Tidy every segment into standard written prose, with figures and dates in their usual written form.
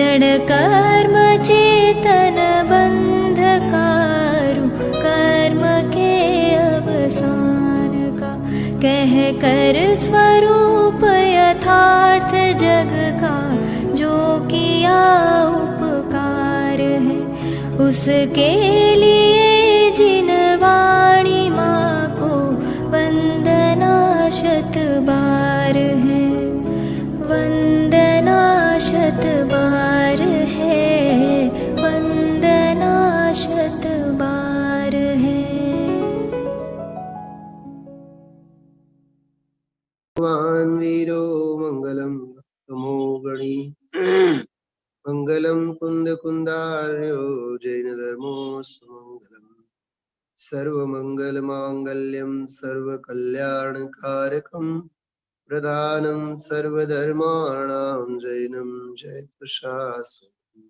क्षण कर्म चेतन बंधकारु, कर्म के अवसान का कह कर स्वरूप यथार्थ जग का, जो किया उपकार है उसके लिए जिन वाणी माँ को वंदना शत बार है, वंदना शत बार है, वंदना शत बार है। भगवान वीरो मंगलम तमो गणी, मंगलम कुंद कुंदार्यो जैन धर्मो सुमंगलम, सर्वमंगल मांगल्यम सर्वकल्याणकारकम, प्रधानं सर्वधर्माणां जैनं जयतुशास्त्रम्।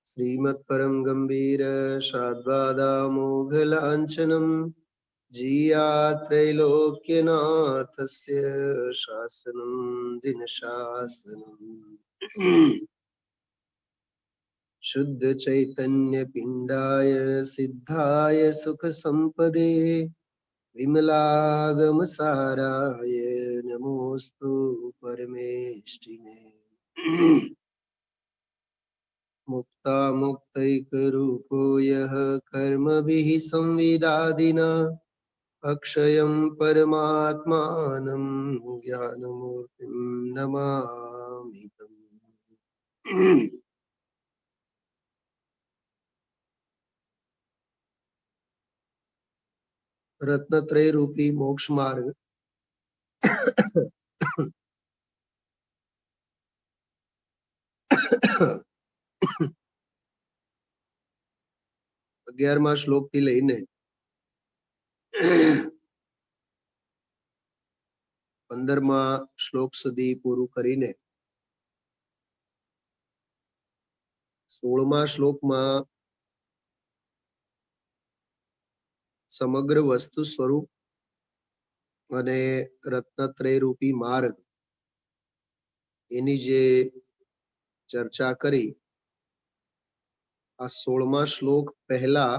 श्रीमत्परं गम्भीर शाद्वादामोघलाञ्छनं, जीयात्रैलोक्यनाथस्य शासनं दिनशासनम्। शुद्ध चैतन्य पिंडाय सिद्धाय सुख संपदे, विमलागम साराय नमोस्तु परमेष्टिने। मुक्ता मुक्तैक रूपो यः कर्मभिः संविदादिना, अक्षयं परमात्मानं ज्ञानमूर्तिं नमामि तम्। रत्नत्रय रूपी मोक्ष मार्ग 11મા શ્લોક થી લઈને 15મા શ્લોક સુધી પૂરું કરીને 16મા શ્લોકમાં સમગ્ર વસ્તુ સ્વરૂપ અને રત્નત્રય રૂપી માર્ગ એની જે ચર્ચા કરી, આ 16મા શ્લોક પહેલા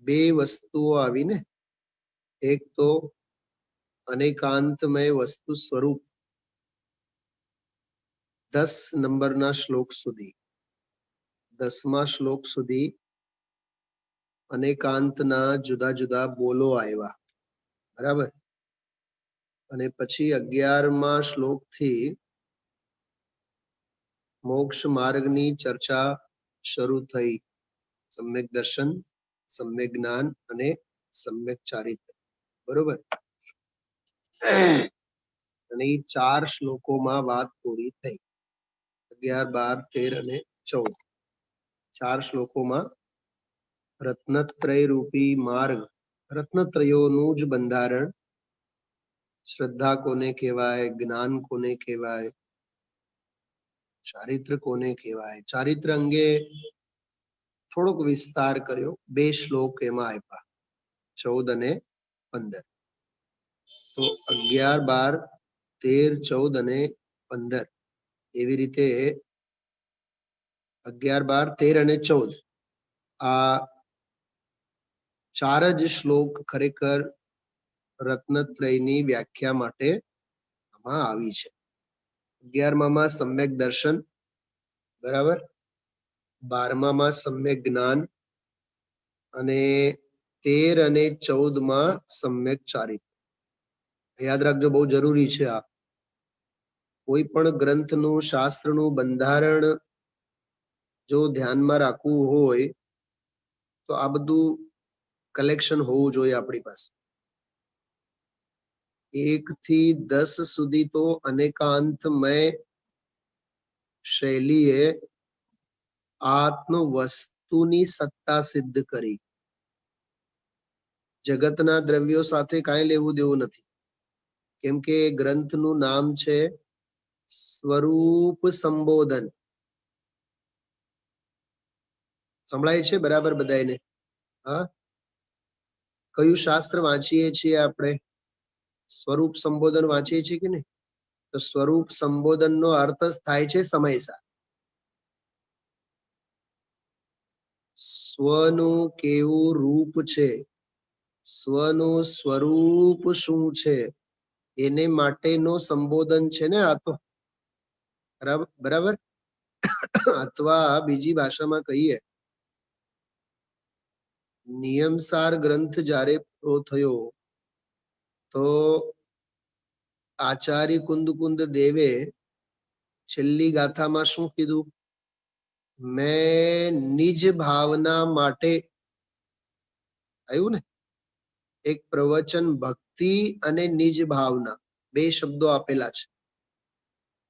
બે વસ્તુઓ આવી ને, એક તો અનેકાંતમય વસ્તુ સ્વરૂપ 10 નંબરના શ્લોક સુધી, 10મા શ્લોક સુધી અનેકાંતના જુદા જુદા બોલો આવ્યા, બરાબર. અને પછી 11મા શ્લોક થી મોક્ષ માર્ગની ચર્ચા શરૂ થઈ. સમ્યક દર્શન, સમ્યક જ્ઞાન અને સમ્યક ચારિત્ર, બરોબર. અને એ 4 શ્લોકોમાં વાત પૂરી થઈ. 11, 12, 13 અને 14 4 શ્લોકોમાં રત્નત્રય રૂપી માર્ગ, રત્નત્રયોનું જ બંધારણ, શ્રદ્ધા કોને કહેવાય, જ્ઞાન કોને કહેવાય, ચારિત્ર કોને કહેવાય, ચારિત્ર અંગે થોડોક વિસ્તાર કર્યો. 2 શ્લોક એમાં આપ્યા, 14 અને 15. તો 11, 12, 13, 14 અને 15 એવી રીતે 11, 12, 13 અને 14 આ 4 જ શ્લોક ખરેખર રત્નત્રયની વ્યાખ્યા માટે આમાં આવી છે. 11માં સમ્યક દર્શન, બરાબર, 12માં સમ્યક જ્ઞાન અને 13 અને 14માં સમ્યક ચારિત્ર. યાદ રાખજો, બહુ જરૂરી છે આ. કોઈ પણ ગ્રંથનું, શાસ્ત્રનું બંધારણ જો ધ્યાનમાં રાખવું હોય તો આ બધું કલેક્શન હોવું જોઈએ આપણી પાસે. 1 થી 10 સુધી તો અનેકાંતમય શૈલીએ આત્મ વસ્તુની સત્તા સિદ્ધ કરી. જગતના દ્રવ્યો સાથે કાંઈ લેવું દેવું નથી, કેમ કે ગ્રંથનું નામ છે સ્વરૂપ સંબોધન. સંભળાય છે બરાબર બધાને? હા, કયું શાસ્ત્ર વાંચીએ છીએ આપણે? સ્વરૂપ સંબોધન વાંચીએ છીએ કે નહીં? તો સ્વરૂપ સંબોધનનો અર્થ થાય છે સમયસાર. સ્વનું કેવું રૂપ છે, સ્વનું સ્વરૂપ શું છે, એને માટેનો સંબોધન છે ને આ તો. બરાબર. અથવા બીજી ભાષામાં કહીએ, નિયમસાર ગ્રંથ જ્યારે પૂરો થયો તો આચાર્ય કુંદ દેવે છેલ્લી ગાથામાં શું કીધું? મેં નિજ ભાવના માટે, આવ્યું ને, એક પ્રવચન ભક્તિ અને નિજ ભાવના બે શબ્દો આપેલા છે.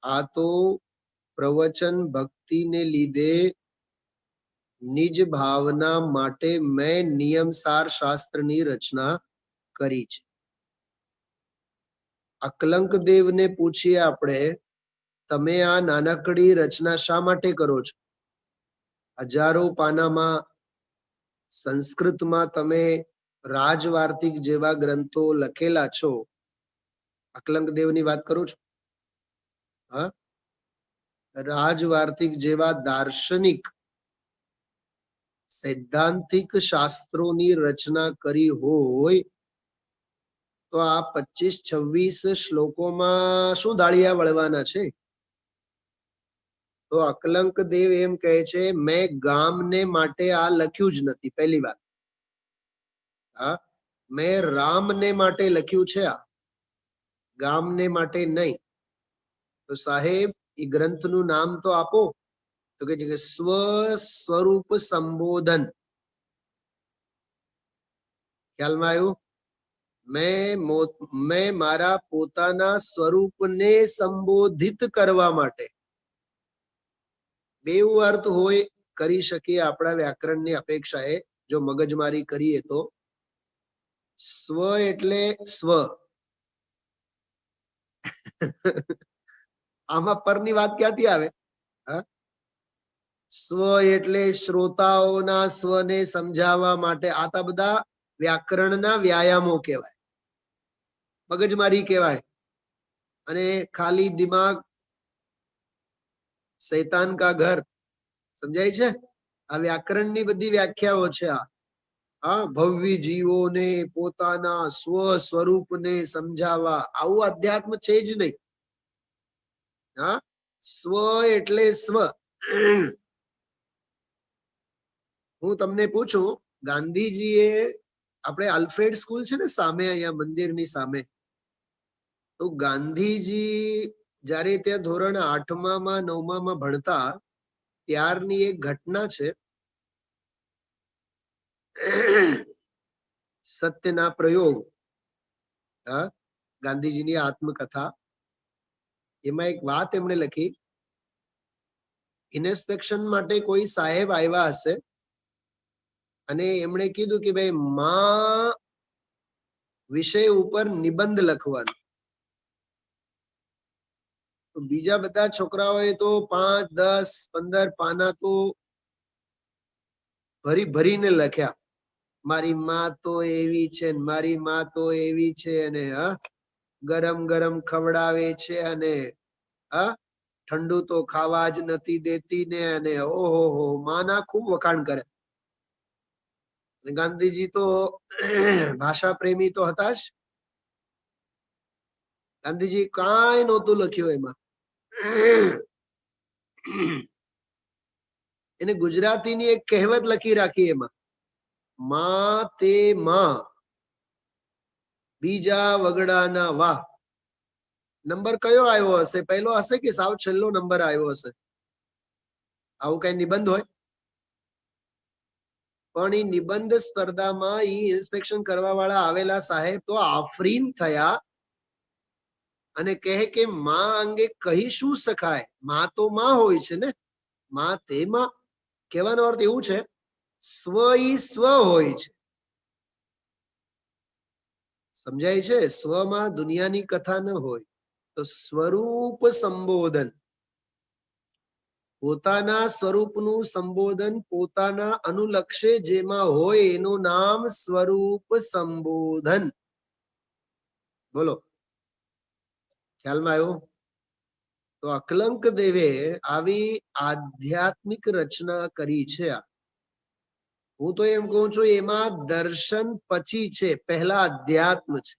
આ તો પ્રવચન ભક્તિને લીધે નિજ ભાવના માટે મેં નિયમસાર શાસ્ત્રની રચના કરી છે. અકલંક દેવને પૂછીએ આપણે, તમે આ નાનકડી રચના શા માટે કરો છો? હજારો પાનામાં સંસ્કૃતમાં તમે રાજવાર્તિક જેવા ગ્રંથો લખેલા છો. અકલંક દેવની વાત કરું છું. હા, રાજવાર્તિક જેવા દાર્શનિક સૈદ્ધાંતિક શાસ્ત્રોની રચના કરી હોય તો આ 25-26 શ્લોકોમાં શું દાળિયા વળવાના છે? તો અકલંક દેવ એમ કહે છે, મેં ગામને માટે આ લખ્યું જ નથી. પહેલી વાત, હા, મેં રામને માટે લખ્યું છે, આ ગામને માટે નહીં. તો સાહેબ એ ગ્રંથનું નામ તો આપો. તો કે છે સ્વ સ્વરૂપ સંબોધન. ખ્યાલમાં આવ્યું? મેં મારા પોતાના સ્વરૂપને સંબોધિત કરવા માટે. બેઉ અર્થ હોય, કરી શકીએ આપણા વ્યાકરણની અપેક્ષાએ, જો મગજમારી કરીએ તો. સ્વ એટલે સ્વ. આમાં પરની વાત ક્યાંથી આવે? સ્વ એટલે શ્રોતાઓના સ્વને સમજાવવા માટે. આ બધા વ્યાકરણના વ્યાયામો કહેવાય, મગજમારી કહેવાય. અને ખાલી દિમાગ શૈતાન કા ઘર, સમજાય છે? આ વ્યાકરણની બધી વ્યાખ્યાઓ છે. આ ભવ્ય જીવોને પોતાના સ્વ સ્વરૂપને સમજાવવા, આવું અધ્યાત્મ છે જ નહીં. હા, સ્વ એટલે સ્વ. હું તમને પૂછું, ગાંધીજીએ, આપણે આલ્ફ્રેડ સ્કૂલ છે ને સામે, અહીંયા મંદિરની સામે, તો ગાંધીજી જ્યારે ત્યાં ધોરણ 8માં 9માં ભણતા ત્યારની એક ઘટના છે. સત્યના પ્રયોગ, ગાંધીજીની આત્મકથા. એમાં એક વાત એમણે લખી, ઇન્સ્પેક્શન માટે કોઈ સાહેબ આવ્યા હશે અને એમણે કીધું કે ભાઈ માં વિષય ઉપર નિબંધ લખવાનો. તો બીજા બધા છોકરાઓએ તો 5, 10, 15 પાના તો ભરીને લખ્યા. મારી માં તો એવી છે, મારી માં તો એવી છે, અને ગરમ ગરમ ખવડાવે છે, અને ઠંડુ તો ખાવા જ નથી દેતી ને, અને ઓહો માના ખૂબ વખાણ કરે. ગાંધીજી તો ભાષા પ્રેમી તો હતા જ. ગાંધીજી કાંઈ નહોતું લખ્યું એમાં. એને ગુજરાતીની એક કહેવત લખી રાખી એમાં, માં તે માં બીજા વગડાના વાહ. નંબર કયો આવ્યો હશે? પહેલો હશે કે સાવ છેલ્લો નંબર આવ્યો હશે? આવું કઈ નિબંધ હોય? પણ એ નિબંધ સ્પર્ધામાં ઇન્સ્પેક્શન કરવા વાળા આવેલા સાહેબ તો આફરીન થયા અને કહે કે માં અંગે કહી શું શકાય, માં તો માં હોય છે ને, માં તે માં. કહેવાનો અર્થ એવું છે, સ્વ ઈ સ્વ હોય છે. સમજાય છે? સ્વમાં દુનિયાની કથા ન હોય. તો સ્વરૂપ સંબોધન, પોતાના સ્વરૂપનું સંબોધન પોતાના અનુલક્ષે જેમાં હોય એનું નામ સ્વરૂપ સંબોધન. બોલો, ખ્યાલમાં આવ્યો? તો અકલંક દેવે આવી આધ્યાત્મિક રચના કરી છે. હું તો એમ કહું છું એમાં દર્શન પછી છે, પહેલા અધ્યાત્મ છે.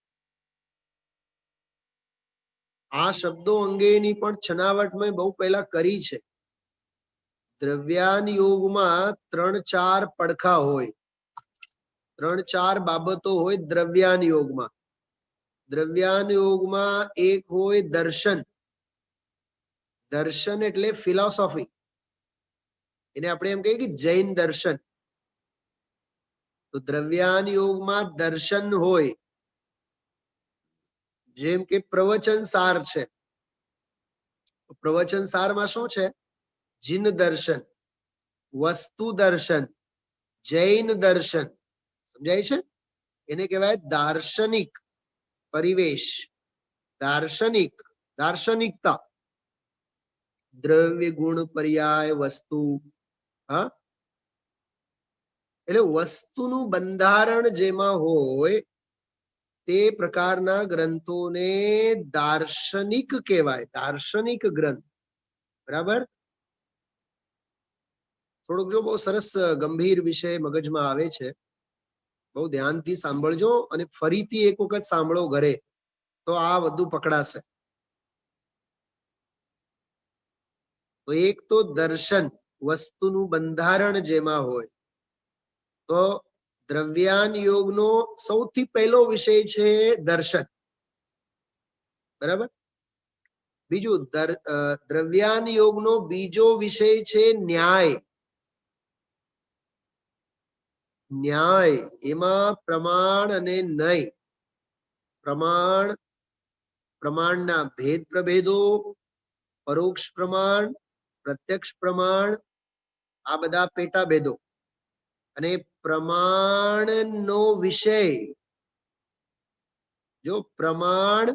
આ શબ્દો અંગેની પણ છનાવટ મેં બહુ પહેલા કરી છે. દ્રવ્યાન યોગમાં 3-4 પડખા હોય, 3-4 બાબતો હોય દ્રવ્યાન યોગમાં. દ્રવ્યાન યોગમાં એક હોય દર્શન. દર્શન એટલે ફિલોસોફી. એને આપણે એમ કહીએ કે જૈન દર્શન. તો દ્રવ્યાન યોગમાં દર્શન હોય, જેમ કે પ્રવચન સાર છે. પ્રવચન સારમાં શું છે? જીન દર્શન, વસ્તુ દર્શન, જૈન દર્શન. સમજાય છે? એને કહેવાય દાર્શનિક પરિવેશ, દાર્શનિક, દાર્શનિકતા. દ્રવ્ય ગુણ પર્યાય વસ્તુ. હા, એટલે વસ્તુનું બંધારણ જેમાં હોય તે પ્રકારના ગ્રંથોને દાર્શનિક કહેવાય, દાર્શનિક ગ્રંથ. બરાબર? થોડુંક જો બહુ સરસ ગંભીર વિષય મગજમાં આવે છે, બહુ ધ્યાનથી સાંભળજો અને ફરીથી એક વખત સાંભળો ઘરે, તો આ બધું પકડાશે. તો એક તો દર્શન, વસ્તુનું બંધારણ જેમાં હોય. તો દ્રવ્યાન યોગનો સૌથી પહેલો વિષય છે દર્શન. બરાબર? બીજું દ્રવ્યાન યોગનો બીજો વિષય છે ન્યાય. ન્યાય એમાં પ્રમાણ અને નય. પ્રમાણ, પ્રમાણના ભેદ પ્રભેદો, પરોક્ષ પ્રમાણ, પ્રત્યક્ષ પ્રમાણ, આ બધા પેટા ભેદો. અને પ્રમાણનો વિષય, જો પ્રમાણ,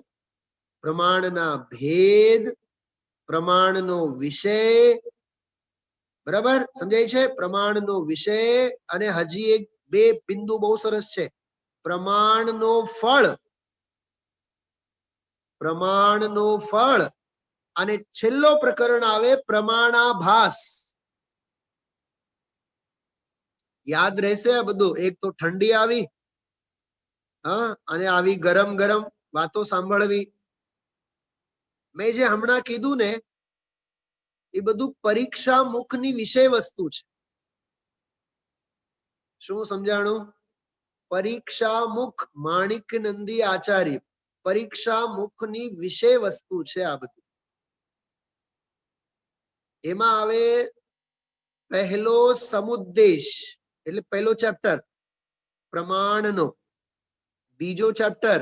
પ્રમાણના ભેદ, પ્રમાણનો વિષય. બરાબર? સમજાય છે? પ્રમાણનો વિષય. અને હજી એક બે બિંદુ બહુ સરસ છે, પ્રમાણનો ફળ, પ્રમાણનો ફળ. અને છેલ્લો પ્રકરણ આવે પ્રમાણાભાસ. યાદ રહેશે આ બધું? એક તો ઠંડી આવી, હા, અને આવી ગરમ ગરમ વાતો સાંભળવી. મેં જે હમણાં કીધું ને એ બધું પરીક્ષા મુખની વિષય વસ્તુ છે. શું સમજાણું? પરીક્ષા મુખ માણિક નંદી આચાર્ય, પરીક્ષા મુખની વિષય વસ્તુ છે આ બધી. એમાં આવે પહેલો સમુદ્દેશ, એટલે પહેલો ચેપ્ટર પ્રમાણનો. બીજો ચેપ્ટર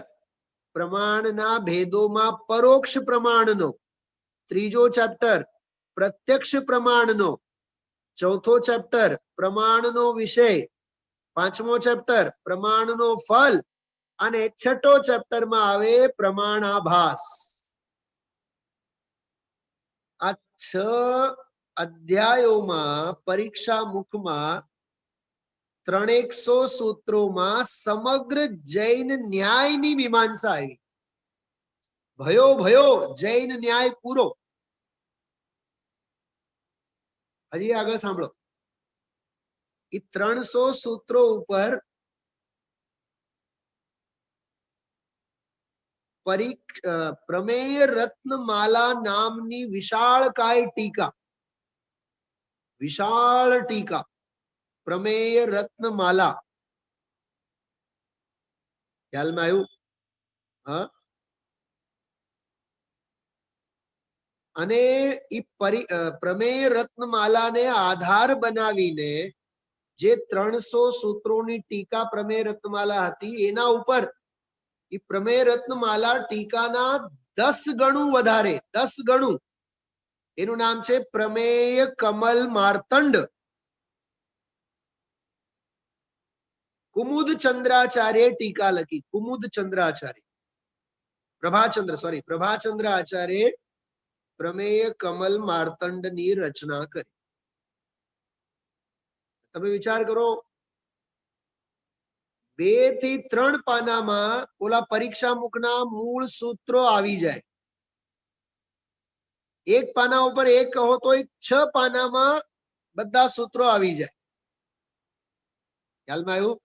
પ્રમાણના ભેદોમાં પરોક્ષ પ્રમાણનો. ત્રીજો ચેપ્ટર પ્રત્યક્ષ પ્રમાણનો. ચોથો ચેપ્ટર પ્રમાણનો વિષય. પાંચમો ચેપ્ટર પ્રમાણનો ફલ. અને છઠ્ઠો ચેપ્ટરમાં આવે પ્રમાણાભાસ. આ 6 અધ્યાયોમાં પરીક્ષા મુખમાં 300 સૂત્રોમાં સમગ્ર જૈન ન્યાયની મીમાંસા આવી. ભયો ભયો જૈન ન્યાય પૂરો. હજી આગળ સાંભળો. એ 300 સૂત્રો ઉપર પ્રમેય રત્નમાલા નામની વિશાળકાય ટીકા, વિશાળ ટીકા, પ્રમેય રત્નમાલા. ખ્યાલમાં આવ્યું? હા. અને એ પ્રમેય રત્નમાલાને આધાર બનાવીને જે 300 સૂત્રોની ટીકા પ્રમેય રત્નમાલા હતી, એના ઉપર એ પ્રમેય રત્નમાલા ટીકાના 10 ગણું વધારે, 10 ગણું. એનું નામ છે પ્રમેય કમલ માર્તંડ. કુમુદ ચંદ્રાચાર્ય ટીકા લખી. કુમુદ ચંદ્રાચાર્ય, પ્રભાચંદ્ર આચાર્ય પ્રમેય કમલ માર્તંડની રચના કરી. તમે વિચાર કરો, 2 થી 3 પાનામાં ઓલા પરીક્ષા મુખના મૂળ સૂત્રો આવી જાય. એક પાના ઉપર એક કહો તો 6 પાનામાં બધા સૂત્રો આવી જાય. ખ્યાલમાં આવ્યું?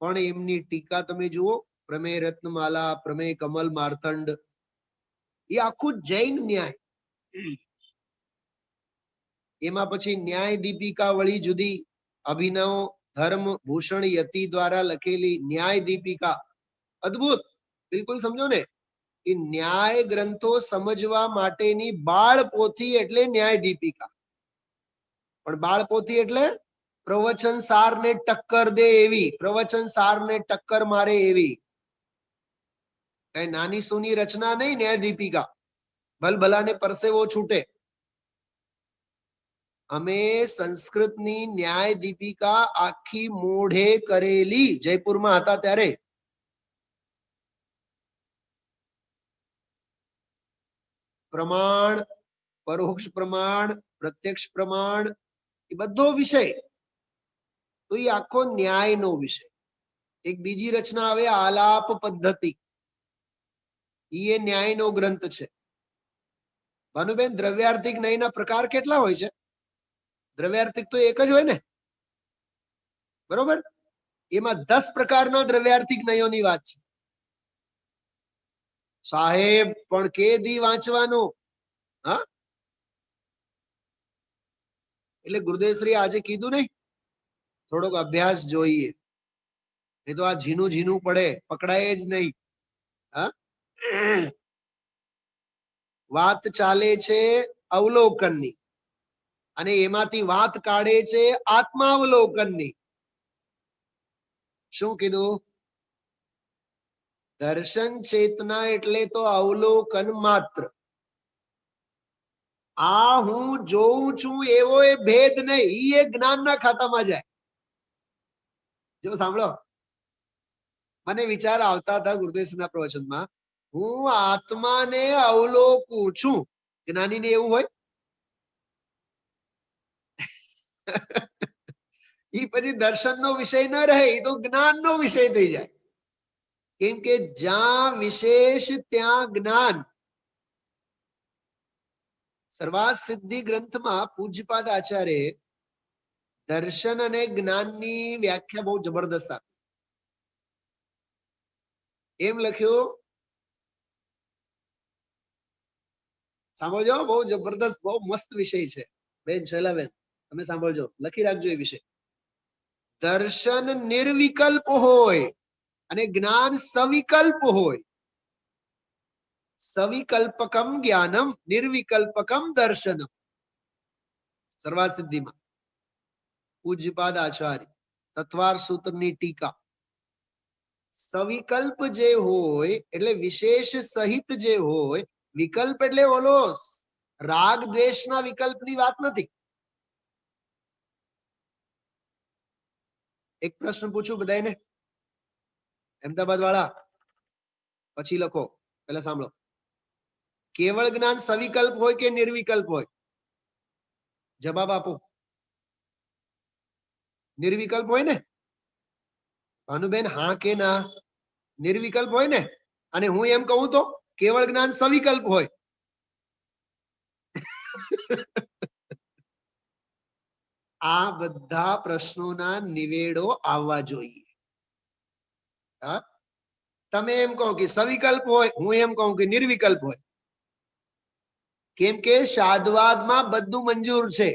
પણ એમની ટીકા તમે જુઓ, પ્રમેય રત્નમાલા, પ્રમેય કમલ માર્તંડ, એ આખું જૈન ન્યાય. એમાં પછી ન્યાય દીપિકા વળી જુદી, અભિનવ ધર્મ ભૂષણ યતિ દ્વારા લખેલી ન્યાય દીપિકા, અદ્ભુત. બિલકુલ સમજો ને, એ ન્યાય ગ્રંથો સમજવા માટેની બાળ પોથી એટલે ન્યાય દીપિકા. પણ બાળ પોથી એટલે પ્રવચન સાર ને ટક્કર દે એવી, પ્રવચન સાર ને ટક્કર મારે એવી કઈ નાની સૂની રચના નહીં. ન્યાય દીપિકા ભલભલાને પરસેવો છૂટે. અમે સંસ્કૃતની ન્યાય દીપિકા આખી મોઢે કરેલી જયપુરમાં હતા ત્યારે. પ્રમાણ, પરોક્ષ પ્રમાણ, પ્રત્યક્ષ પ્રમાણ, એ બધો વિષય તો એ આખો ન્યાયનો વિષય. એક બીજી રચના આવે આલાપ પદ્ધતિ, એ ન્યાયનો ગ્રંથ છે. ભાનુબેન, દ્રવ્યાર્થિક ન્યાયના પ્રકાર કેટલા હોય છે? દ્રવ્યાર્થિક તો એક જ હોય ને, બરોબર? એમાં 10 પ્રકારના દ્રવ્યાર્થિક ન્યાયોની વાત છે. સાહેબ પણ કે દી વાંચવાનો. હા, એટલે ગુરુદેવશ્રી આજે કીધું ને, થોડોક અભ્યાસ જોઈએ, એ તો આ ઝીનું ઝીનું પડે, પકડાય જ નહીં. હા, વાત ચાલે છે અવલોકનની, અને એમાંથી વાત કાઢે છે આત્માવલોકનની. શું કીધું? દર્શન ચેતના એટલે તો અવલોકન માત્ર. આ હું જોઉં છું એવો એ ભેદ નહીં, એ જ્ઞાનના ખાતામાં જાય. જો સાંભળો, મને વિચાર આવતા હતા ગુરુદેવના પ્રવચનમાં, હું આત્માને અવલોકું છું. જ્ઞાનીને એવું હોય? એ પછી દર્શનનો વિષય ન રહે, એ તો જ્ઞાનનો વિષય થઈ જાય. કેમ કે જ્યાં વિશેષ ત્યાં જ્ઞાન. સર્વાર્થ સિદ્ધિ ગ્રંથમાં પૂજ્યપાદ આચાર્ય દર્શન અને જ્ઞાનની વ્યાખ્યા બહુ જબરદસ્ત આપી. એમ લખ્યું, સાંભળજો, બહુ જબરદસ્ત, બહુ મસ્ત વિષય છે બેન શૈલાબેન, તમે સાંભળજો, લખી રાખજો એ વિષય. દર્શન નિર્વિકલ્પ હોય અને જ્ઞાન સવિકલ્પ હોય. સવિકલ્પકમ જ્ઞાનમ નિર્વિકલ્પકમ દર્શનમ. સર્વાર્થ સિદ્ધિમાં પૂજ્યપાદ આચાર્ય તત્વાર સૂત્રની ટીકા. સવિકલ્પ જે હોય એટલે વિશેષ સહિત જે હોય, વિકલ્પ એટલે ઓલો રાગ દ્વેષના વિકલ્પની વાત નથી. એક પ્રશ્ન પૂછું બધાને, અમદાવાદ વાળા, પછી લખો, પેલા સાંભળો. કેવળ જ્ઞાન સવિકલ્પ હોય કે નિર્વિકલ્પ હોય? જવાબ આપો. નિર્વિકલ્પ હોય ને ભાનુબેન? હા કે ના? નિર્વિકલ્પ હોય ને? અને હું એમ કહું તો કેવળ જ્ઞાન સવિકલ્પ હોય. આ બધા પ્રશ્નોના નિવેડો આવવા જોઈએ. હા, તમે એમ કહો કે સવિકલ્પ હોય, હું એમ કહું કે નિર્વિકલ્પ હોય. કેમ કે શાદ્વાદમાં બધું મંજૂર છે.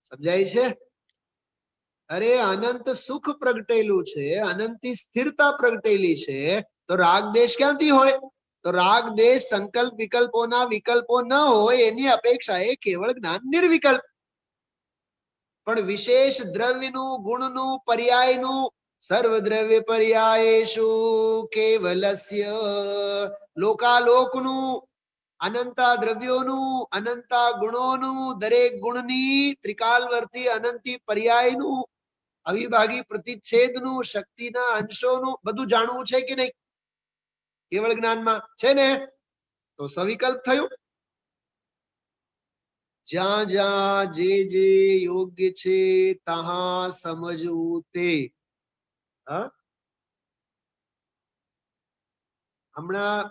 સમજાય છે? અરે અનંત સુખ પ્રગટેલું છે, અનંતી સ્થિરતા પ્રગટેલી છે, તો રાગ દેશ ક્યાંથી હોય? તો રાગ દેશ સંકલ્પ વિકલ્પોના વિકલ્પો ન હોય એની અપેક્ષાએ કેવળ જ્ઞાન નિર્વિકલ્પ. પણ વિશેષ દ્રવ્યનું, ગુણનું, પર્યાયનું, સર્વદ્રવ્ય પર્યાયેષુ કેવલસ્ય, લોકાલોકનું, અનંતા દ્રવ્યોનું, અનંતા ગુણોનું, દરેક ગુણની ત્રિકાલવર્તી અનંતી પર્યાયનું, અવિભાગી પ્રતિચ્છેદનું, શક્તિના અંશોનું બધું જાણવું છે કે નહીં? કેવળ જ્ઞાનમાં છે ને? તો સવિકલ્પ થયું. જ્યાં જ્યાં જે જે યોગ્ય છે ત્યાં સમજવું તે. હા, હમણાં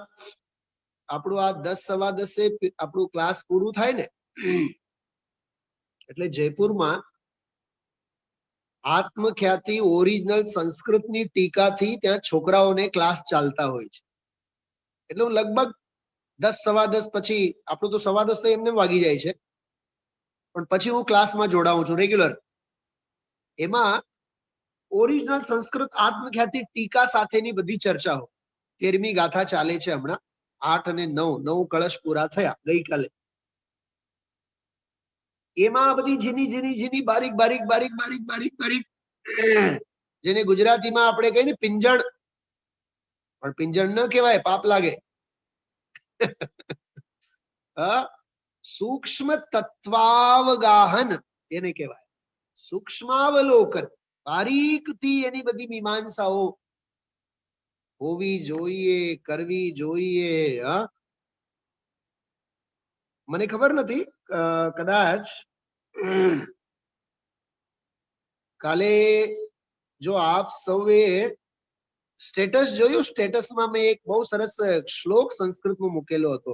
આપણું આ 10 સવા 10 આપણું ક્લાસ પૂરું થાય ને એટલે જયપુરમાં આત્મખ્યાતિ ઓરિજિનલ સંસ્કૃતની ટીકાથી ત્યાં છોકરાઓને ક્લાસ ચાલતા હોય છે. એટલે હું લગભગ 10 સવા 10 પછી, આપણું તો સવા 10 તો એમને વાગી જાય છે, પણ પછી હું ક્લાસમાં જોડાઉં છું રેગ્યુલર. એમાં ઓરિજિનલ સંસ્કૃત આત્મખ્યાતિ ટીકા સાથેની બધી ચર્ચાઓ, 13મી ગાથા ચાલે છે હમણાં. 8 અને 9 કળશ પૂરા થયા ગઈકાલે. એમાં બધી ઝીની બારીક જેને ગુજરાતીમાં આપણે કહીએ ને પિંજણ, પણ પિંજણ ન કહેવાય, પાપ લાગે. સૂક્ષ્મ તત્વાવગાહન એને કહેવાય. સૂક્ષ્માવલોકન, બારીકથી એની બધી મીમાંસાઓ હોવી જોઈએ, કરવી જોઈએ. મને ખબર નથી, કદાચ કાલે જો આપ સૌએ સ્ટેટસ જોયું, સ્ટેટસમાં મેં એક બહુ સરસ શ્લોક સંસ્કૃતમાં મૂકેલો હતો.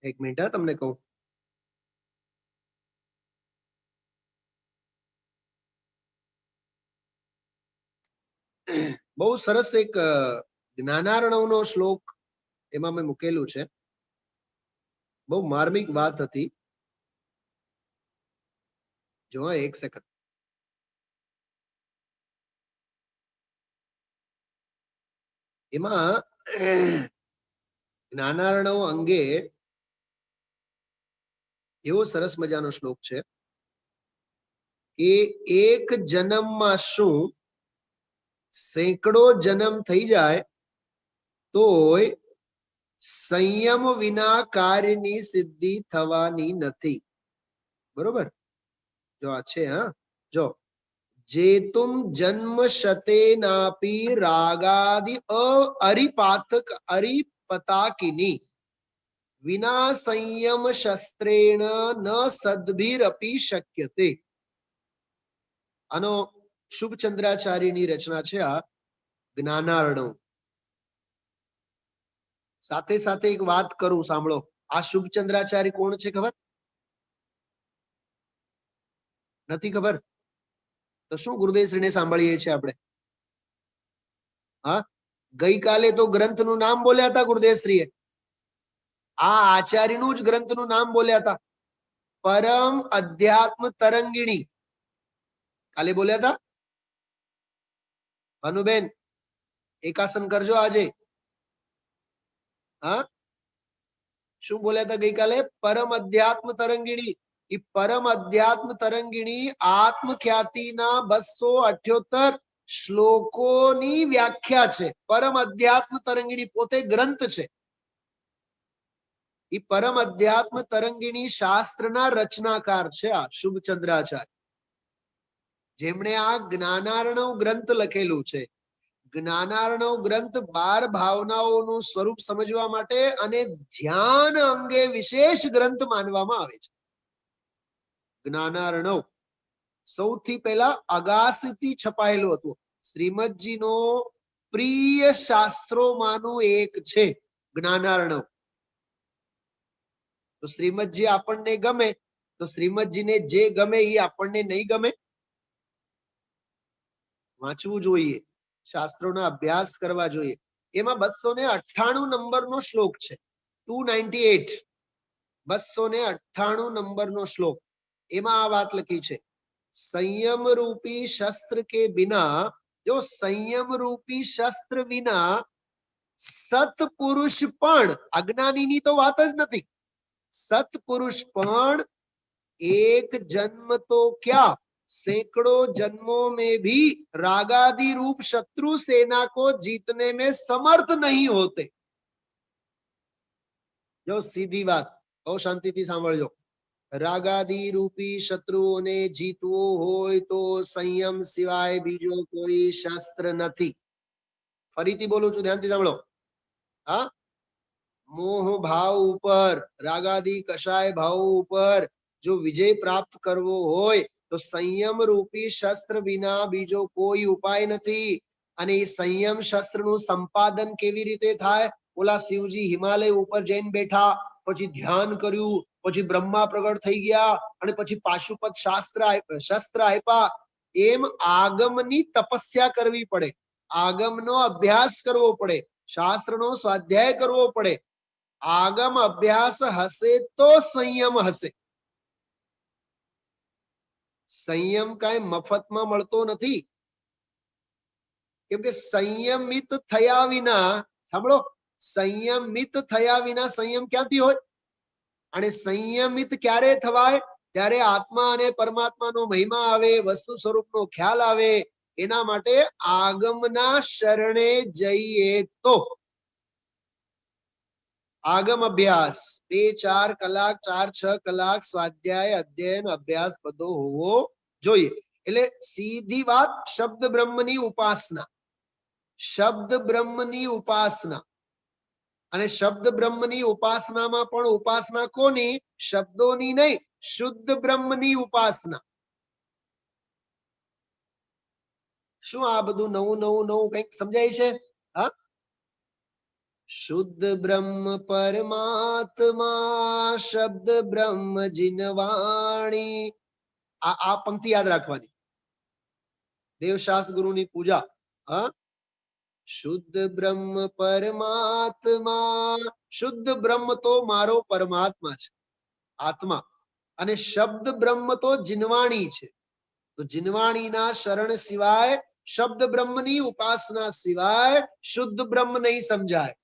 એક મિનિટ તમને કહું. બહુ સરસ એક જ્ઞાનાર્ણવનો શ્લોક એમાં મેં મૂકેલું છે. બહુ માર્મિક વાત હતી. જો એક સેકન્ડ. એમાં જ્ઞાનાર્ણવ અંગે એવો સરસ મજાનો શ્લોક છે કે એક જન્મમાં શું સેંકડો જન્મ થઈ જાય તોય સંયમ વિના કાર્યની સિદ્ધિ થવાની નથી. બરોબર? જો આ છે. જો જેતુમ જન્મ શતેનાપી રાગાદિ અરિપતાકિની વિના સંયમ શસ્ત્રેણ ન સદ્ભિરપી શક્યતે. આનો શુભચંદ્રાચાર્યની રચના છે આ જ્ઞાનાર્ણવ. સાથે સાથે એક વાત કરું, સાંભળો. આ શુભચંદ્રાચાર્ય કોણ છે ખબર નથી? ખબર તો શું ગુરુદેવશ્રીને સાંભળીએ છીએ આપણે? ગઈકાલે તો ગ્રંથનું નામ બોલ્યા હતા ગુરુદેવશ્રીએ. આ આચાર્યનું જ ગ્રંથનું નામ બોલ્યા હતા, પરમ અધ્યાત્મ તરંગિણી. કાલે બોલ્યા હતા. ભાનુબેન એકાસન કરજો આજે. શું બોલ્યા હતા ગઈકાલે? પરમ અધ્યાત્મ તરંગિણી. એ પરમ અધ્યાત્મ તરંગિણી આત્મખ્યાતિના 278 શ્લોકોની વ્યાખ્યા છે. પરમ અધ્યાત્મ તરંગિણી પોતે ગ્રંથ છે. એ પરમ અધ્યાત્મ તરંગિણી શાસ્ત્રના રચનાકાર છે આ શુભચંદ્રાચાર્ય, જેમણે આ જ્ઞાનાર્ણવ ગ્રંથ લખેલું છે. જ્ઞાનાર્ણવ ગ્રંથ 12 ભાવનાઓનું સ્વરૂપ સમજવા માટે અને ધ્યાન અંગે વિશેષ ગ્રંથ માનવામાં આવે છે. જ્ઞાનાર્ણવ સૌથી પહેલા અગાસીથી છપાયેલું હતું. શ્રીમદજીનો પ્રિય શાસ્ત્રોમાંનું એક છે જ્ઞાનાર્ણવ. તો શ્રીમદજી આપણને ગમે, તો શ્રીમદજીને જે ગમે એ આપણને નહીં ગમે? વાંચવું જોઈએ, શાસ્ત્રોનો અભ્યાસ કરવા જોઈએ. એમાં 298 નંબરનો શ્લોક છે. 298, 298 નંબરનો શ્લોક. એમાં આ વાત લખી છે, સંયમ રૂપી શસ્ત્ર કે બિના, જો સંયમ રૂપી શસ્ત્ર વિના સત્પુરુષ પણ, અજ્ઞાનીની તો વાત જ નથી, સત્પુરુષ પણ एक जन्म तो क्या सैकड़ों जन्मों में भी रागादि रूप शत्रु सेना को जीतने में समर्थ नहीं होते. जो सीधी बात, बહુ શાંતિથી સાંભળજો. રાગાદી રૂપી શત્રુઓને જીતવો હોય તો સંયમ સિવાય બીજો કોઈ શાસ્ત્ર નથી. ફરીથી બોલું છું, ધ્યાનથી સાંભળો. મોહ ભાવ ઉપર, રાગાદી કષાય ભાવ ઉપર જો વિજય પ્રાપ્ત કરવો હોય તો સંયમ રૂપી શસ્ત્ર વિના બીજો કોઈ ઉપાય નથી. અને એ સંયમ શસ્ત્રનું સંપાદન કેવી રીતે થાય? ઓલા શિવજી હિમાલય ઉપર જઈને બેઠા, પછી ધ્યાન કર્યું, પછી બ્રહ્મા પ્રગટ થઈ ગયા અને પછી પાશુપત શસ્ત્ર આપ્યા. એમ આગમની તપસ્યા કરવી પડે, આગમનો અભ્યાસ કરવો પડે, શાસ્ત્રનો સ્વાધ્યાય કરવો પડે. આગમ અભ્યાસ હશે તો સંયમ હશે. સંયમ કાંઈ મફતમાં મળતો નથી. કેમ કે સંયમિત થયા વિના, સાંભળો, સંયમિત થયા વિના સંયમ ક્યાંથી હોય? અને સંયમિત ક્યારે થવાય? ત્યારે આત્મા અને પરમાત્માનો મહિમા આવે, વસ્તુ સ્વરૂપનો ખ્યાલ આવે. એના માટે આગમના શરણે જઈએ તો. આગમ અભ્યાસ 2-4 કલાક, 4-6 કલાક સ્વાધ્યાય, અધ્યયન, અભ્યાસ બધો હોવો જોઈએ. એટલે સીધી વાત, શબ્દ બ્રહ્મની ઉપાસના, શબ્દ બ્રહ્મની ઉપાસના. અને શબ્દ બ્રહ્મની ઉપાસનામાં પણ ઉપાસના કોની? શબ્દોની નહીં, શુદ્ધ બ્રહ્મની ઉપાસના. શું આ બધું નવું નવું નવું કંઈક સમજાય છે? હા, શુદ્ધ બ્રહ્મ પરમાત્મા, શબ્દ બ્રહ્મ જીનવાણી. આ પંક્તિ યાદ રાખવાની. દેવશાસ્ત્ર ગુરુની પૂજા. હા, શુદ્ધ બ્રહ્મ પરમાત્મા. શુદ્ધ બ્રહ્મ તો મારો પરમાત્મા છે, આત્મા. અને શબ્દ બ્રહ્મ તો જીનવાણી છે. તો જીનવાણીના શરણ સિવાય, શબ્દ બ્રહ્મની ઉપાસના સિવાય શુદ્ધ બ્રહ્મ નહીં સમજાય.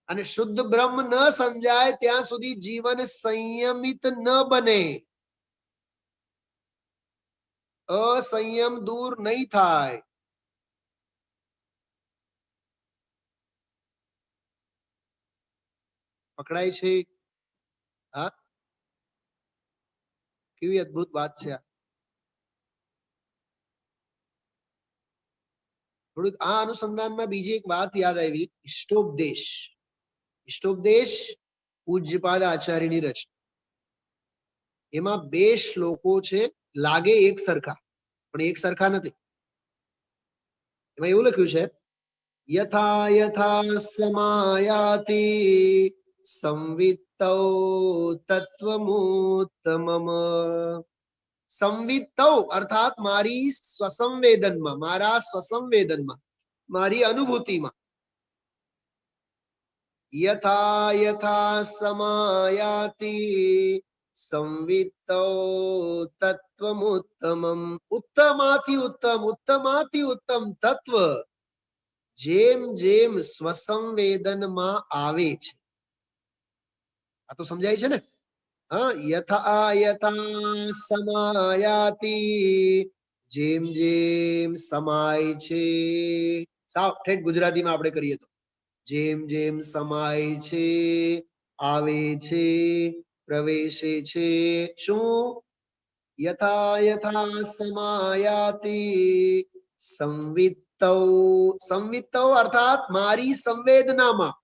અને શુદ્ધ બ્રહ્મ ન સમજાય ત્યાં સુધી જીવન સંયમિત ન બને, અસંયમ દૂર નહીં થાય. પકડાય છે? હા, કેવી અદ્ભુત વાત છે આ. થોડુંક આ અનુસંધાનમાં બીજી એક વાત યાદ આવી. ઇષ્ટોપદેશ. ઇષ્ટોપદેશ પૂજ્યપાદ આચાર્યની રચના. એમાં 2 શ્લોકો છે, લાગે એક સરખા પણ એક સરખા નથી. એમાં એવું લખ્યું છે, યથા યથા સમાયાતિ સંવિત્તૌ તત્વમુત્તમમ. સંવિત્તૌ અર્થાત મારી સ્વસંવેદનમાં, મારા સ્વસંવેદનમાં, મારી અનુભૂતિમાં. યથા યથા સમાયાતિ સંવિત્તૌ તત્વમુત્તમમ. ઉત્તમાથી ઉત્તમ, ઉત્તમાથી ઉત્તમ તત્વ જેમ જેમ સ્વસંવેદનમાં આવે છે. આ તો સમજાય છે ને? હા, યથા યથા સમાયાતિ, જેમ જેમ સમાય છે. સાવ ઠેઠ ગુજરાતીમાં આપણે કરીએ તો, જેમ જેમ સમાય છે, આવે છે, પ્રવેશે છે. શું? યથા યથા સમાયાતિ સંવિત્તૌ. સંવિત્તૌ અર્થાત મારી સંવેદનામાં,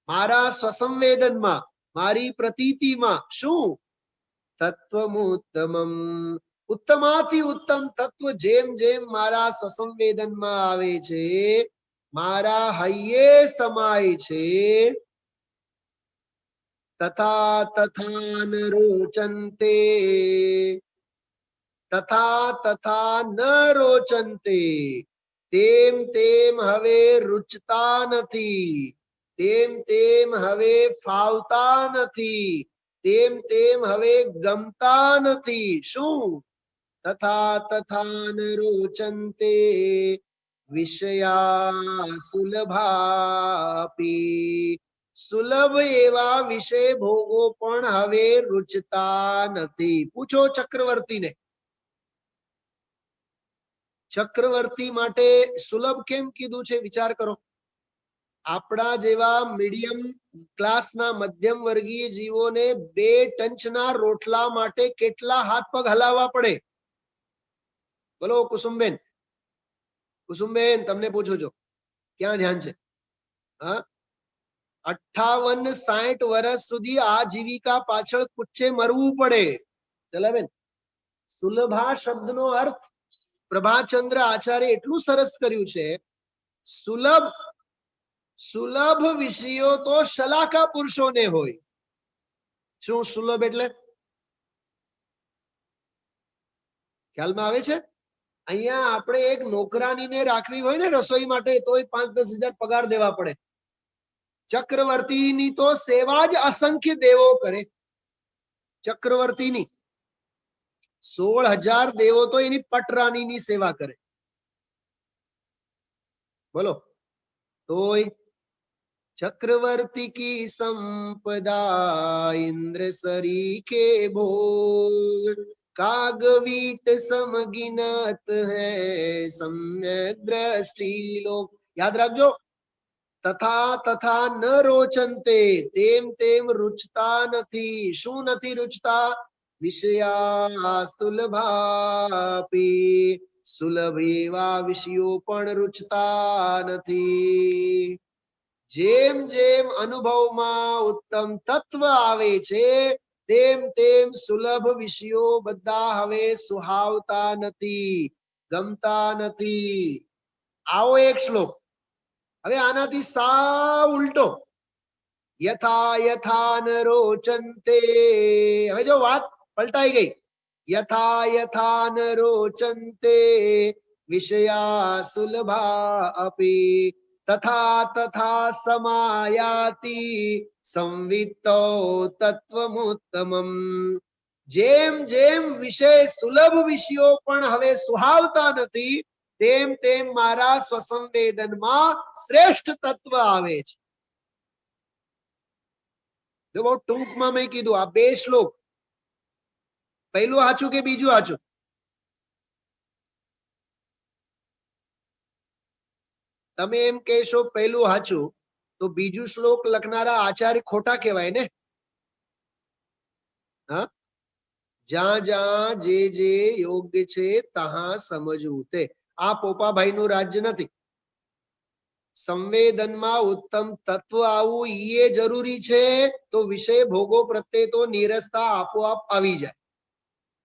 મારા સ્વસંવેદનમાં, મારી પ્રતીતિમાં. શું? તત્વમુત્તમમ. ઉત્તમાથી ઉત્તમ તત્વ જેમ જેમ મારા સ્વસંવેદનમાં આવે છે, મારા હૈયે સમાય છે. તથા તથા ન રોચંતે. તથા તથા ન રોચંતે. તેમ તેમ હવે રૂચતા નથી, તેમ તેમ હવે ફાવતા નથી, તેમ તેમ હવે ગમતા નથી. શું? તથા તથા ન રોચંતે વિષયા સુલભાપી. સુલભ એવા વિષય ભોગો પણ હવે રૂચતા નથી. પૂછો ચક્રવર્તીને. ચક્રવર્તી માટે સુલભ કેમ કીધું છે? વિચાર કરો. આપણા જેવા મીડિયમ ક્લાસના મધ્યમ વર્ગીય જીવોને 2 ટંચના રોટલા માટે કેટલા હાથ પગ હલાવવા પડે? બોલો કુસુમબેન. કુસુમબેન, તમને પૂછું છું, ક્યાં ધ્યાન છે? હા, 58-60 વર્ષ સુધી આજીવિકા પાછળ કુચ્ચે મરવું પડે. ચલા બેન, સુલભા શબ્દનો અર્થ પ્રભાચંદ્ર આચાર્ય એટલું સરસ કર્યું છે, સુલભ સુલભ વિષયો તો શલાકા પુરુષોને હોય. શું સુલભ એટલે ખ્યાલમાં આવે છે? અહીંયા આપણે એક નોકરાનીને રાખવી હોય ને રસોઈ માટે તોય 5-10 હજાર પગાર દેવા પડે. ચક્રવર્તીની તો સેવા જ અસંખ્ય દેવો કરે. ચક્રવર્તીની 16,000 દેવો તો એની પટરાનીની સેવા કરે. બોલો. તોય चक्रवर्ती की संपदा इंद्र सरी के भोग, कागवीट समगिनत है सम्यक दृष्टि लोक. याद रखजो, तथा तथा न रोचंते, तेम तेम रुचता નથી. શું નથી रुचता? વિષયા સુલભાપી, સુલભ એવા વિષયો પણ रुचતા નથી. જેમ જેમ અનુભવમાં ઉત્તમ તત્વ આવે છે તેમ તેમ સુલભ વિષયો બધા હવે સુહાવતા નથી, ગમતા નથી. આવો એક શ્લોક. હવે આનાથી સાવ ઉલટો. યથા યથા ન રોચંતે. હવે જો વાત પલટાઈ ગઈ. યથા યથા ન રોચંતે વિષયા સુલભા અપી, તથા તથા સમાયાતિ સંવિત્તો તત્વમુત્તમમ. જેમ જેમ વિષય સુલભ વિષયો પણ હવે સુહાવતા નથી તેમ તેમ મારા સ્વસંવેદનમાં શ્રેષ્ઠ તત્વ આવે છે. જો બહુ ટૂંકમાં મેં કીધું આ 2 શ્લોક. પહેલું સાચું કે બીજું સાચું? તમે એમ કહેશો પહેલું સાચું તો બીજું શ્લોક લખનારા આચાર્ય ખોટા કહેવાય ને? હા, જ્યાં જ્યાં જે જે યોગ્ય છે ત્યાં સમજવું. તે આ પોપાભાઈ નું રાજ્ય નથી. સંવેદનમાં ઉત્તમ તત્વ આવવું એ જરૂરી છે, તો વિષય ભોગો પ્રત્યે તો નીરસતા આપોઆપ આવી જાય.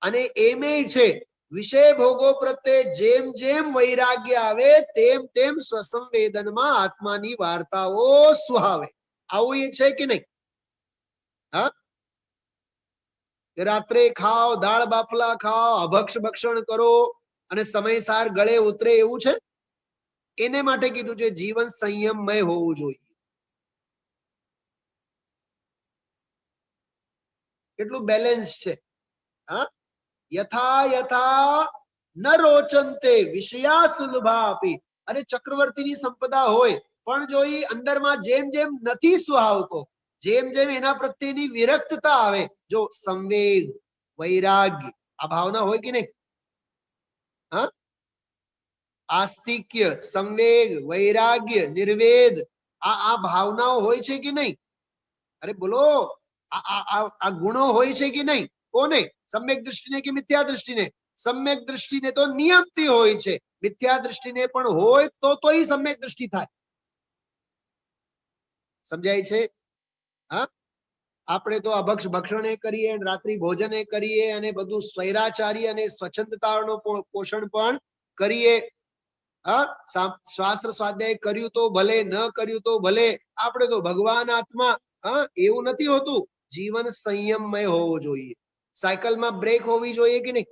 અને એમે છે વિષય ભોગો પ્રત્યે જેમ જેમ વૈરાગ્ય આવે તેમ તેમ સ્વસંવેદનમાં આત્માની વાર્તાઓ સુહાવે. આવું એ છે કે નહીં? હા, રાત્રે ખાઓ, દાળ બાફલા ખાઓ, અભક્ષ ભક્ષણ કરો અને સમયસાર ગળે ઉતરે એવું છે? એને માટે કીધું છે જીવન સંયમમય હોવું જોઈએ. કેટલું બેલેન્સ છે. હા, યથા યથા ન રોચંતે વિષયા સુલભા આપી. અરે ચક્રવર્તીની સંપદા હોય પણ જો એ અંદરમાં જેમ જેમ નથી સુહાવતો, જેમ જેમ એના પ્રત્યેની વિરક્તતા આવે, જો સંવેગ વૈરાગ્ય આ ભાવના હોય કે નહીં? હા, આસ્તિક્ય, સંવેગ, વૈરાગ્ય, નિર્વેદ આ ભાવનાઓ હોય છે કે નહીં? અરે બોલો, આ ગુણો હોય છે કે નહીં? કોને? સમ્યક દૃષ્ટિને કે મિથ્યા દૃષ્ટિને? સમ્યક દૃષ્ટિને તો નિયમથી હોય છે, મિથ્યા દૃષ્ટિને પણ હોય તો ઈ સમ્યક દૃષ્ટિ થાય. સમજાય છે? હા, આપણે તો અભક્ષ ભક્ષણે કરીએ, રાત્રિ ભોજને કરીએ અને બધું સ્વૈરાચારી અને સ્વચ્છંદતાનું પોષણ પણ કરીએ. હા, શાસ્ત્ર સ્વાધ્યાય કર્યું તો ભલે, ન કર્યું તો ભલે, આપણે તો ભગવાન આત્મા. હા, એવું નથી હોતું. જીવન સંયમમય હોવો જોઈએ. સાયકલમાં બ્રેક હોવી જોઈએ કે નહીં?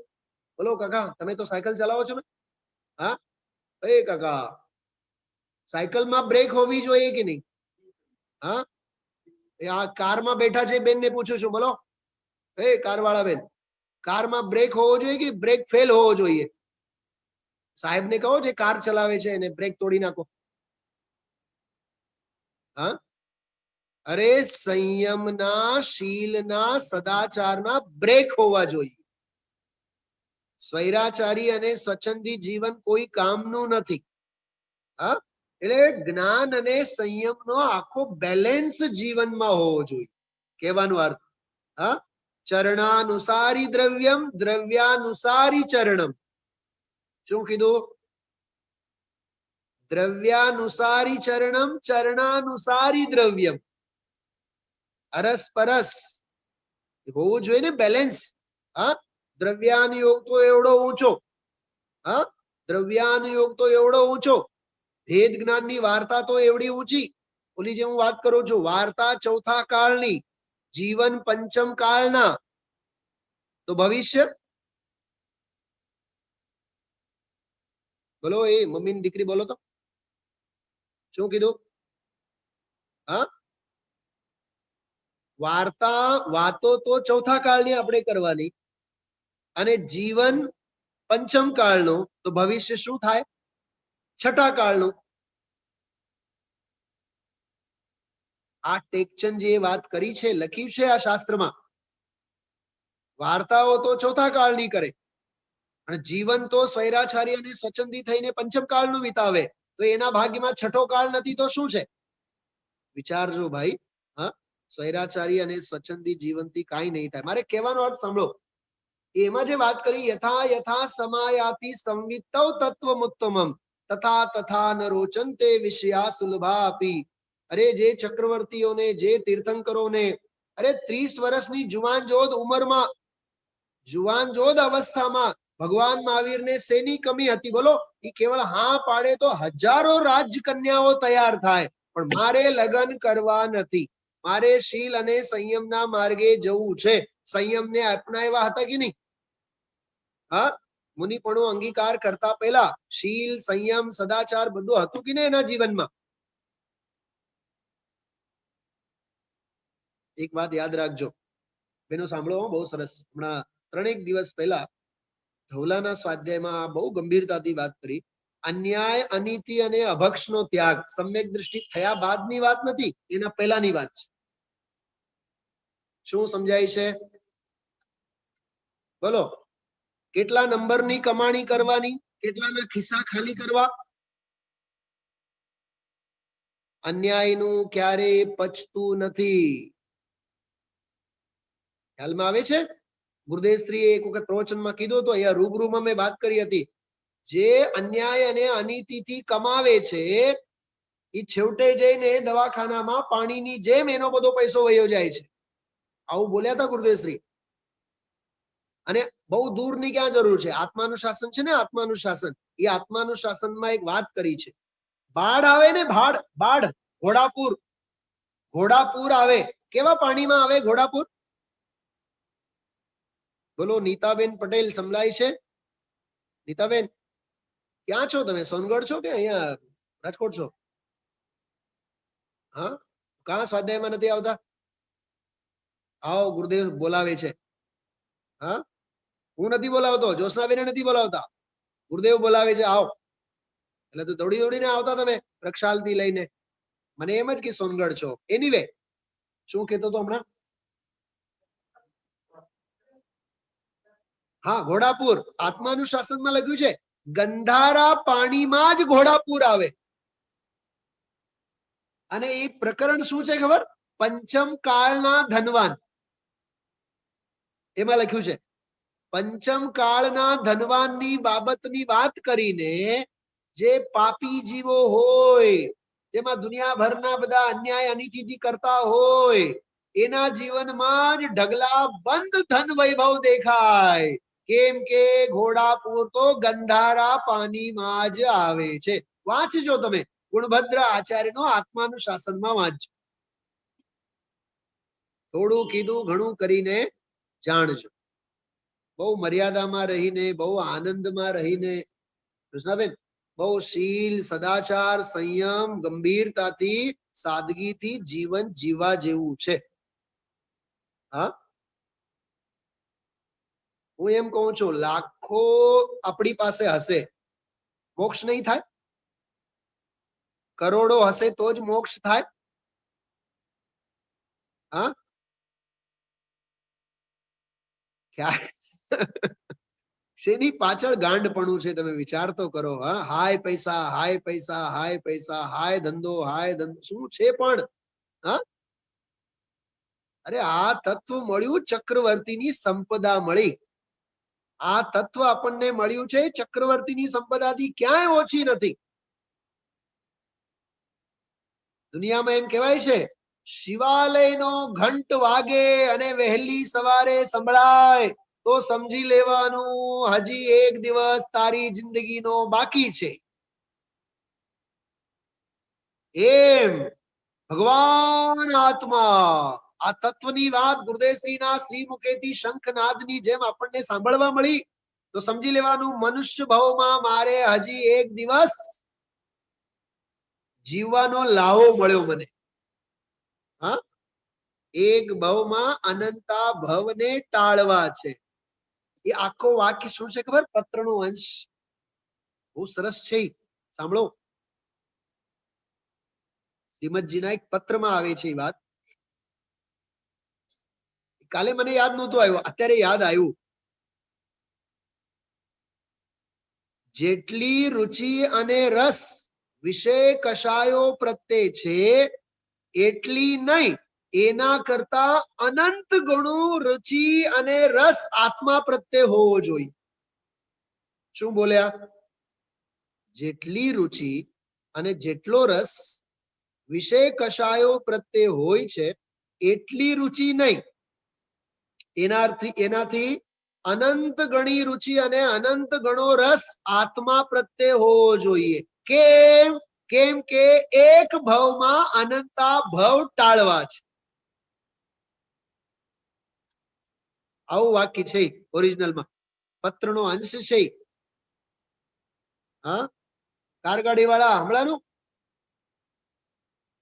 બોલો કાકા, તમે તો સાયકલ ચલાવો છો ને? હા, એ કાકા, સાયકલમાં બ્રેક હોવી જોઈએ કે નહીં? હા, આ કારમાં બેઠા છે બેન ને પૂછું છું, બોલો એ કાર વાળા બેન, કારમાં બ્રેક હોવો જોઈએ કે બ્રેક ફેલ હોવો જોઈએ? સાહેબ ને કહો જે કાર ચલાવે છે એને બ્રેક તોડી નાખો. હા, અરે સંયમના, શીલના, સદાચારના બ્રેક હોવા જોઈએ. સ્વૈરાચારી અને સ્વચ્છંદી જીવન કોઈ કામનું નથી. હા, એટલે જ્ઞાન અને સંયમનો આખો બેલેન્સ જીવનમાં હોવો જોઈએ. કહેવાનો અર્થ હા, ચરણાનુસારી દ્રવ્યમ, દ્રવ્યાનુસારી ચરણમ. શું કીધું? દ્રવ્યાનુસારી ચરણમ, ચરણાનુસારી દ્રવ્યમ. અરસપરસ હોવું જોઈએ ને બેલેન્સ. હા, દ્રવ્યાનો યોગ તો એવડો ઊંચો. હા, દ્રવ્યાન યોગ તો એવડો ઊંચો, ભેદ જ્ઞાનની વાર્તા તો એવડી ઊંચી. ઓલી જે હું વાત કરું છું, વાર્તા ચોથા કાળની, જીવન પંચમ કાળના, તો ભવિષ્ય બોલો. એ મમ્મીની દીકરી બોલો તો શું કીધું? હા, વાર્તા વાતો તો ચોથા કાળની આપણે કરવાની, અને જીવન પંચમ કાળનું, તો ભવિષ્ય શું થાય? છઠ્ઠા કાળનું. આ ટેકચંદજીએ વાત કરી છે, લખ્યું છે આ શાસ્ત્રમાં. વાર્તાઓ તો ચોથા કાળની કરે, અને જીવન તો સ્વૈરાચારી અને સ્વચ્છંદી થઈને પંચમ કાળનું વિતાવે. તો એના ભાગ્યમાં છઠ્ઠો કાળ નથી તો શું છે? વિચારજો ભાઈ. હા, સ્વૈરાચારી અને સ્વચ્છંદી જીવનથી કાંઈ નહીં થાય. મારે કહેવાનો અર્થ સાંભળો. એમાં જે વાત કરી, યથા યથા સમાયાતિ સંવિતૌ તત્વમુત્તમમ તથા તથા ન રોચંતે વિષયા સુલભા આપી. અરે જે ચક્રવર્તીઓને, જે તીર્થંકરોને, અરે 30 વર્ષની જુવાનજોધ ઉંમરમાં, જુવાનજોધ અવસ્થામાં ભગવાન મહાવીરને શેની કમી હતી બોલો? એ કેવળ હા પાડે તો હજારો રાજકન્યાઓ તૈયાર થાય, પણ મારે લગ્ન કરવા નથી, મારે શીલ અને સંયમના માર્ગે જવું છે. સંયમને અપનાવ્યા હતા કે નહીં? હા, મુનિપણો અંગીકાર કરતા પહેલા શીલ, સંયમ, સદાચાર બધું હતું કે નહીં એના જીવનમાં? એક વાત યાદ રાખજો બેનો, સાંભળો, બહુ સરસ. હમણાં 3 દિવસ પહેલા ધવલાના સ્વાધ્યાયમાં બહુ ગંભીરતાથી વાત કરી. અન્યાય, અનીતિ અને અભક્ષનો ત્યાગ સમ્યક દ્રષ્ટિ થયા બાદની વાત નથી, એના પહેલાની વાત છે. શું સમજાય છે બોલો? કેટલા નંબરની કમાણી કરવાની, કેટલાના ખિસ્સા ખાલી કરવા? અન્યાયનું ક્યારેય પચતું નથી. ખ્યાલમાં આવે છે? ગુરુદેવશ્રીએ એક વખત પ્રવચનમાં કીધું તો, અહીંયા રૂબરૂમાં મેં વાત કરી હતી. જે અન્યાય અને અનીતિથી કમાવે છે, એ છેવટે જઈને દવાખાનામાં પાણીની જેમ એનો બધો પૈસો વયો જાય છે. આવું બોલ્યા હતા ગુરુદેવશ્રી. અને બહુ દૂરની ક્યાં જરૂર છે? આત્માનુશાસન છે ને, આત્માનુશાસન. એ આત્માનુશાસનમાં એક વાત કરી છે. બાઢ આવે ને, બાઢ, ઘોડાપુર, ઘોડાપુર આવે. કેવા પાણીમાં આવે ઘોડાપુર બોલો? નીતાબેન પટેલ સંભળાય છે? નીતાબેન ક્યાં છો તમે? સોનગઢ છો કે અહીંયા રાજકોટ છો? હા, કાં સ્વાધ્યાયમાં નથી આવતા? આવો, ગુરુદેવ બોલાવે છે. હા, હું નથી બોલાવતો, જ્યોત્સનાબેન નથી બોલાવતા, ગુરુદેવ બોલાવે છે, આવો. એટલે તો દોડી દોડીને આવતા તમે પ્રક્ષાલથી લઈને. મને એમ જ કે સોનગઢ છો. એનીવે, શું કહેતો તો હમણાં? હા, ઘોડાપુર. આત્માનુશાસનમાં લખ્યું છે, ગંધારા પાણીમાં જ ઘોડાપુર આવે. અને એ પ્રકરણ શું છે ખબર? પંચમ કાળના ધનવાન. એમાં લખ્યું છે, પંચમ કાળના ધનવાનની બાબતની વાત કરીને જે પાપી જીવો હોય, જેમાં દુનિયાભરના બધા અન્યાય અનીતિથી કરતા હોય, એના જીવનમાં જ ઢગલા બંધ ધન વૈભવ દેખાય. કેમ કે ઘોડાપુર તો ગંધારા પાણીમાં જ આવે છે. વાંચજો તમે, ગુણભદ્ર આચાર્યનો આત્માનુશાસનમાં વાંચજો. થોડું કીધું, ઘણું કરીને જાણજો. બહુ મર્યાદામાં રહીને, બહુ આનંદમાં રહીને, કૃષ્ણાબેન, બહુ શીલ, સદાચાર, સંયમ, ગંભીરતાથી, સાદગીથી જીવન જીવવા જેવું છે. હા, હું એમ કહું છું, લાખો આપણી પાસે હશે, મોક્ષ નહીં થાય? કરોડો હશે તો જ મોક્ષ થાય? હા, શેની પાછળ ગાંડપણું છે તમે વિચાર તો કરો. હા, હાય પૈસા, હાય પૈસા, હાય પૈસા, હાય ધંધો, હાય ધંધો, શું છે પણ? હા, અરે આ તત્વ મળ્યું, ચક્રવર્તીની સંપદા મળી. આ તત્વ આપણને મળ્યું છે, ચક્રવર્તીની સંપદાથી ક્યાંય ઓછી નથી. દુનિયામાં એમ કહેવાય છે, શિવાલયનો ઘંટ વાગે અને વહેલી સવારે સંભળાય તો સમજી લેવાનું હજી એક દિવસ તારી જિંદગીનો બાકી છે. એમ ભગવાન આત્મા આ તત્વની વાત ગુરુદેવશ્રીના શ્રી મુખેથી શંખનાદની જેમ આપણને સાંભળવા મળી તો સમજી લેવાનું મનુષ્ય ભાવમાં મારે હજી એક દિવસ જીવવાનો લાવો મળ્યો મને. હા, એક ભવમાં અનંતા ભવને ટાળવા છે. એ આખો વાક્ય શું છે ખબર? પત્રનો અંશ. બહુ સરસ છે, સાંભળો. શ્રીમદજીના એક પત્રમાં આવે છે એ વાત. કાલે મને યાદ નહોતું આવ્યું, અત્યારે યાદ આવ્યું. જેટલી રુચિ અને રસ વિષય કશાયો પ્રત્યે છે એટલી નહીં, એના કરતા અનંત ગણું રુચિ અને રસ આત્મા પ્રત્યે હોવો જોઈએ. શું બોલ્યા? જેટલી રુચિ અને જેટલો રસ વિષય કશાયો પ્રત્યે હોય છે એટલી રુચિ નહીં, એનાથી અનંત ગણી રુચિ અને અનંત ગણો રસ આત્મા પ્રત્યે હોવો જોઈએ. કેમ? કેમ કે એક ભવમાં અનંતા ભવ ટાળવા છે. આવું વાક્ય છે ઓરિજિનલમાં, પત્રનો અંશ છે. હા, કારગાડી વાળા હમણાંનું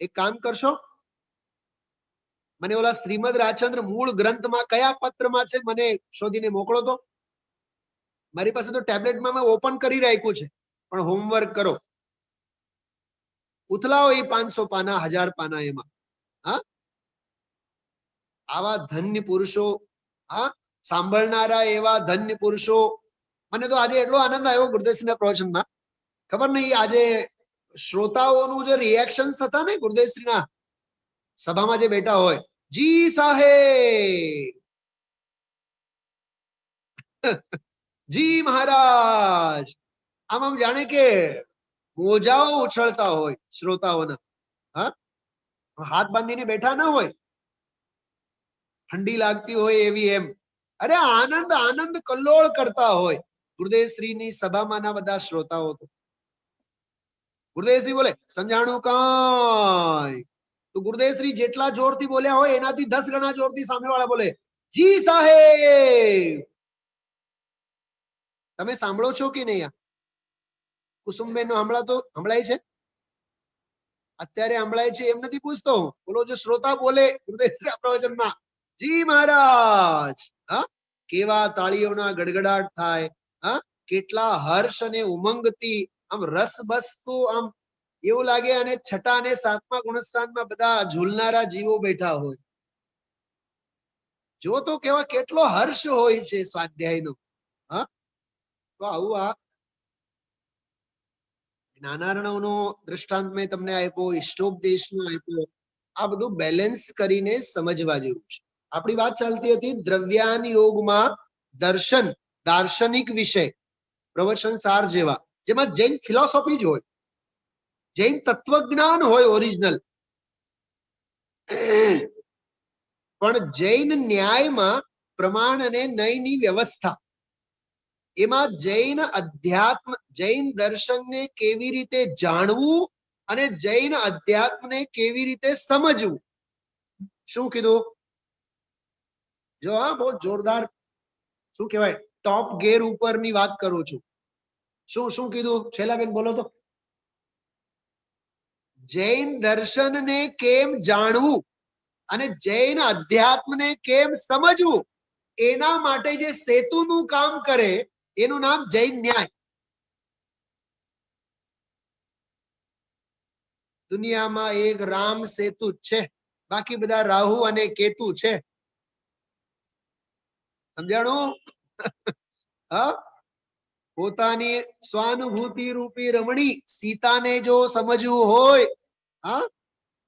એક કામ કરશો, મને ઓલા શ્રીમદ રાજચંદ્ર મૂળ ગ્રંથમાં કયા પત્રમાં છે મને શોધીને મોકલો તો. મારી પાસે તો ટેબ્લેટમાં મેં ઓપન કરી રાખ્યું છે, પણ હોમવર્ક કરો, ઉથલાવો એ 500 પાના 1000 પાના એમાં. હા, આવા ધન્ય પુરુષો, હા, સાંભળનારા એવા ધન્ય પુરુષો. મને તો આજે એટલો આનંદ આવ્યો ગુરુદેવશ્રીના પ્રવચનમાં, ખબર નહીં આજે શ્રોતાઓનું જે રિએક્શન્સ હતા ને ગુરુદેવશ્રીના સભામાં જે બેઠા હોય, જી સાહેબ, જી મહારાજ, આમ જાણે કે મોજાઓ ઉછળતા હોય શ્રોતાઓના. હા, હાથ બાંધીને બેઠા ના હોય, ઠંડી લાગતી હોય એવી એમ. અરે આનંદ આનંદ કલ્લોળ કરતા હોય ગુરુદેવશ્રીની સભામાંના બધા શ્રોતાઓ. તો ગુરુદેવશ્રી બોલે સમજાણું કાંઈ, તો ગુરુદેવશ્રી જેટલા જોરથી બોલ્યા હોય એનાથી 10 ગણા જોરથી સામેવાળા બોલે જી સાહેબ. તમે સાંભળો છો કે નહીં? કુસુમબેન નો સંભળાય છે? અત્યારે સંભળાય છે એમ નથી પૂછતો, બોલો જો શ્રોતા બોલે ગુરુદેવશ્રી પ્રવચનમાં જી મહારાજ, હા, કેવા તાળીઓના ગડગડાટ થાય, હા, કેટલા હર્ષ અને ઉમંગથી આમ રસ બસતું આમ એવું લાગે. અને 6ઠા અને 7મા ગુણસ્થાનમાં બધા ઝૂલનારા જીવો બેઠા હોય. જો તો કેવા કેટલો હર્ષ હોય છે સ્વાધ્યાયનો. હા, તો આવું આ જ્ઞાનાર્ણવનો દ્રષ્ટાંત મેં તમને આપ્યો, ઇષ્ટોપદેશનો આપ્યો. આ બધું બેલેન્સ કરીને સમજવા જેવું છે. આપણી વાત ચાલતી હતી દ્રવ્યાન યોગમાં દર્શન, દાર્શનિક વિષય, પ્રવચન સાર જેવા, જેમાં જૈન ફિલોસોફી જ હોય, જૈન તત્વજ્ઞાન હોય ઓરિજિનલ. પણ જૈન ન્યાયમાં પ્રમાણ અને નયની વ્યવસ્થા, એમાં જૈન અધ્યાત્મ, જૈન દર્શનને કેવી રીતે જાણવું અને જૈન અધ્યાત્મને કેવી રીતે સમજવું. શું કીધું? જો હા, બહુ જોરદાર, શું કહેવાય, ટોપ ગેર ઉપરની વાત કરું છું. શું કીધું? શૈલાબેન બોલો તો. જૈન દર્શનને કેમ જાણવું અને જૈન અધ્યાત્મને કેમ સમજવું, એના માટે જે સેતુનું કામ કરે એનું નામ જૈન ન્યાય. દુનિયામાં એક રામ સેતુ જ છે, બાકી બધા રાહુ અને કેતુ છે. સમજાણું? હા, પોતાની સ્વાનુભૂતિ રૂપી રમણી સીતાને જો સમજવું હોય, હા,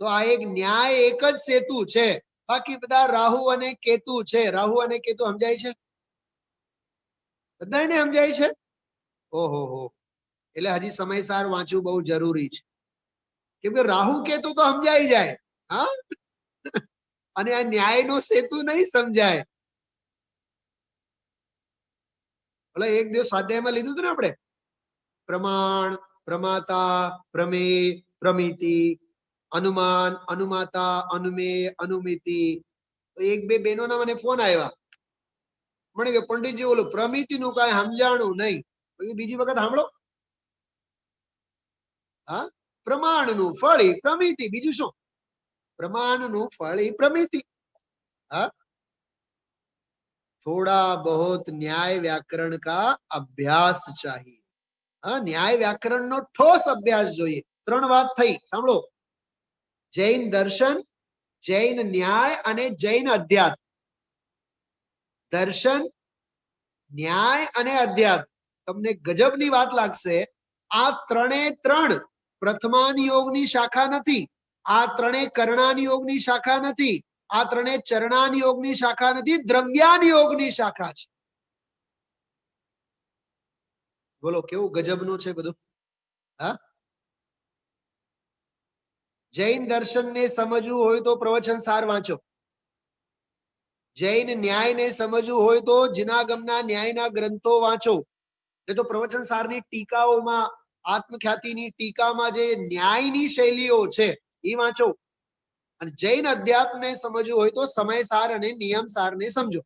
તો આ એક ન્યાય, એક જ સેતુ છે. બાકી બધા રાહુ અને કેતુ છે. રાહુ અને કેતુ સમજાય છે? બધાને સમજાય છે? ઓહો હો, એટલે હજી સમયસાર વાંચવું બહુ જરૂરી છે. કેમ કે રાહુ કેતુ તો સમજાઈ જાય, હા, અને આ ન્યાયનો સેતુ નહીં સમજાય. એટલે એક દિવસ સ્વાધ્યાયમાં લીધું હતું ને આપણે, પ્રમાણ, પ્રમાતા, પ્રમેય, પ્રમિતિ, અનુમાન, અનુમાતા, અનુમેય, અનુમિતિ. એક બે બહેનોના મને ફોન આવ્યા, મને કે પંડિતજી ઓલું પ્રમિતિ નું કઈ સમજાણું નહીં. બીજી વખત સાંભળો. હા, પ્રમાણ નું ફળ ઈ પ્રમિતિ, બીજું શું? પ્રમાણ નું ફળ ઈ પ્રમિતિ. હા, थोड़ा बहुत न्याय व्याकरण का अभ्यास चाहिए. હા, ન્યાય વ્યાકરણ નો ઠોસ અભ્યાસ જોઈએ. ત્રણ વાત થઈ, સાંભળો. જૈન દર્શન, જૈન ન્યાય અને જૈન અધ્યાત્મ. દર્શન, ન્યાય અને અધ્યાત્મ. તમને ગજબની વાત લાગશે, આ ત્રણે ત્રણ પ્રથમાન યોગની શાખા નથી, આ ત્રણે કર્ણાન યોગની શાખા નથી, આ ત્રણે ચરણાન યોગની શાખા નથી, દ્રવ્યાન યોગની શાખા છે. બોલો કેવું ગજબનું છે બધું. હા, જૈન દર્શન ને સમજવું હોય તો પ્રવચન સાર વાંચો. જૈન ન્યાય ને સમજવું હોય તો જિનાગમના ન્યાયના ગ્રંથો વાંચો. એ તો પ્રવચન સારની ટીકાઓમાં, આત્મખ્યાતિની ટીકામાં જે ન્યાયની શૈલીઓ છે એ વાંચો. અને જૈન અધ્યાત્મને સમજવું હોય તો સમય સાર અને નિયમ સારને સમજો.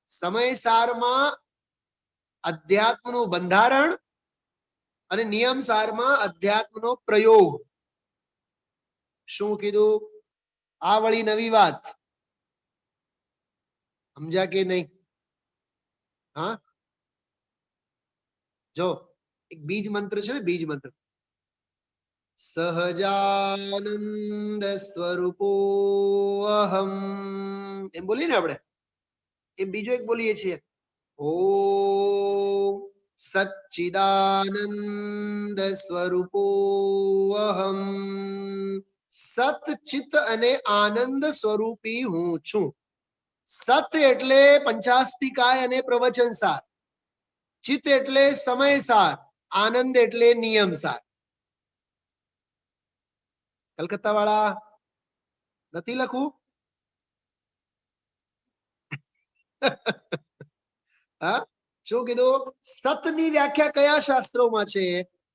સમય સારમાં અધ્યાત્મનું બંધારણ અને નિયમ સારમાં અધ્યાત્મનો પ્રયોગ. શું કીધું? આ વળી નવી વાત સમજ્યા કે નહીં? હા, જો એક બીજ મંત્ર છે ને, બીજ મંત્ર, સહજાનંદ સ્વરૂપો અહમ, એમ બોલીએ ને આપણે. એ બીજો એક બોલીએ છીએ, ઓમ સચ્ચિદાનંદ સ્વરૂપો અહમ. સત, ચિત અને આનંદ સ્વરૂપી હું છું. સત એટલે પંચાસ્તિકાય અને પ્રવચન સાર, ચિત એટલે સમય સાર, આનંદ એટલે નિયમ સાર. કલકત્તા વાળા નથી લખવું? હા, શું કીધું? સતની વ્યાખ્યા કયા શાસ્ત્રોમાં છે?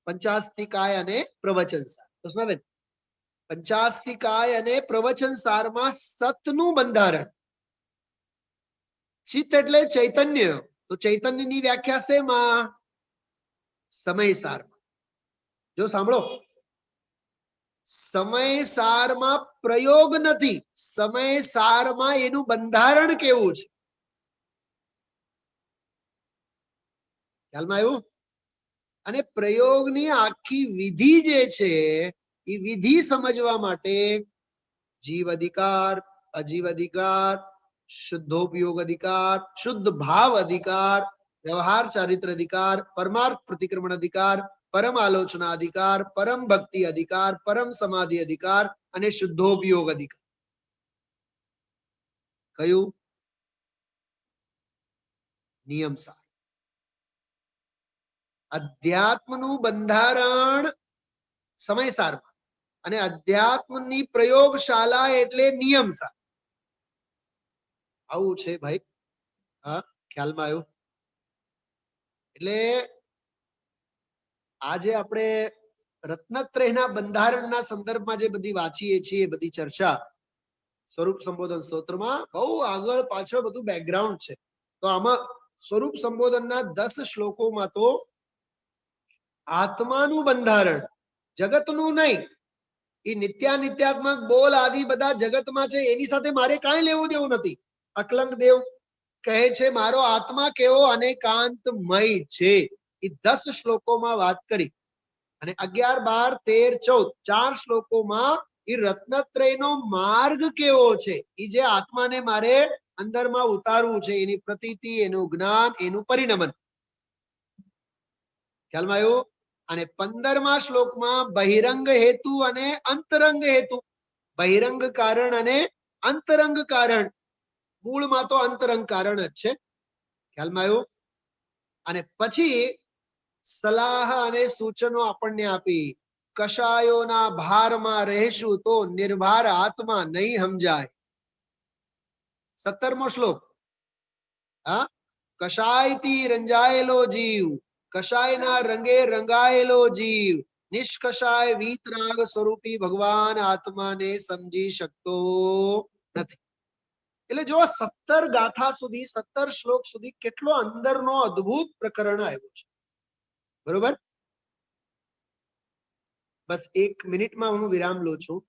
પંચાસ્તિકાય અને પ્રવચન સાર. તો સ્વામી, પંચાસ્તિકાય અને પ્રવચન સારમાં સતનું બંધારણ. ચિત્ત એટલે ચૈતન્ય, તો ચૈતન્યની વ્યાખ્યા શેમાં? સમય સારમાં. જો સાંભળો, સમય સારમાં પ્રયોગ નથી, સમય સારમાં એનું બંધારણ કેવું છે ખ્યાલમાં આવ્યું? અને પ્રયોગની આખી વિધિ જે છે એ વિધિ સમજવા માટે જીવ અધિકાર, અજીવ અધિકાર, શુદ્ધોપયોગ અધિકાર, શુદ્ધ ભાવ અધિકાર, વ્યવહાર ચારિત્ર અધિકાર, પરમાર્થ પ્રતિક્રમણ અધિકાર, પરમ આલોચના અધિકાર, પરમ ભક્તિ અધિકાર, પરમ સમાધિ અધિકાર અને શુદ્ધોપયોગ અધિકાર. કયું? નિયમ સાર. અધ્યાત્મનું બંધારણ સમય સારમાં અને અધ્યાત્મની પ્રયોગશાલા એટલે નિયમ સાર. આવું છે ભાઈ. હા, ખ્યાલમાં આવ્યું? એટલે આજે આપણે રત્નત્રયના બંધારણના સંદર્ભમાં જે બધી વાંચીએ છીએ, બધી ચર્ચા સ્વરૂપ સંબોધન સ્તોત્રમાં બહુ આગળ પાછળ બધું બેકગ્રાઉન્ડ છે. તો આમાં સ્વરૂપ સંબોધનના 10 શ્લોકોમાં તો આત્માનું બંધારણ, જગતનું નહીં. એ નિત્યાનિત્યાત્મક બોલ આદિ બધા જગતમાં છે, એની સાથે મારે કાંઈ લેવું દેવું નથી. અકલંક દેવ કહે છે મારો આત્મા કેવો અનેકાંતમય છે. એ 10 શ્લોકોમાં વાત કરી. અને 11, 12, 13, 14 4 શ્લોકોમાં એ રત્નત્રયનો માર્ગ કેવો છે, એ જે આત્માને મારે અંદરમાં ઉતારવું છે, એની પ્રતીતિ, એનું જ્ઞાન, એનું પરિણમન. ખ્યાલમાં આવ્યું? અને 15મા શ્લોકમાં બહિરંગ હેતુ અને અંતરંગ હેતુ, બહિરંગ કારણ અને અંતરંગ કારણ. મૂળમાં તો અંતરંગ કારણ જ છે. ખ્યાલમાં આવ્યું? અને પછી સલાહ અને સૂચનો આપણને આપી. કશાયોના ભારમાં રહેશું તો નિર્ભાર આત્મા નહીં સમજાય. 17મો શ્લોક, હા, કશાયથી રંજાયેલો જીવ, કશાયના રંગે રંગાયેલો જીવ, નિષ્કશાય વીતરાગ સ્વરૂપી ભગવાન આત્માને સમજી શકતો નથી. એટલે જો 17 ગાથા સુધી, 17 શ્લોક સુધી કેટલો અંદરનો અદ્ભુત પ્રકરણ આવ્યો છે. બરોબર. બસ 1 મિનિટમાં હું વિરામ લઉં છું.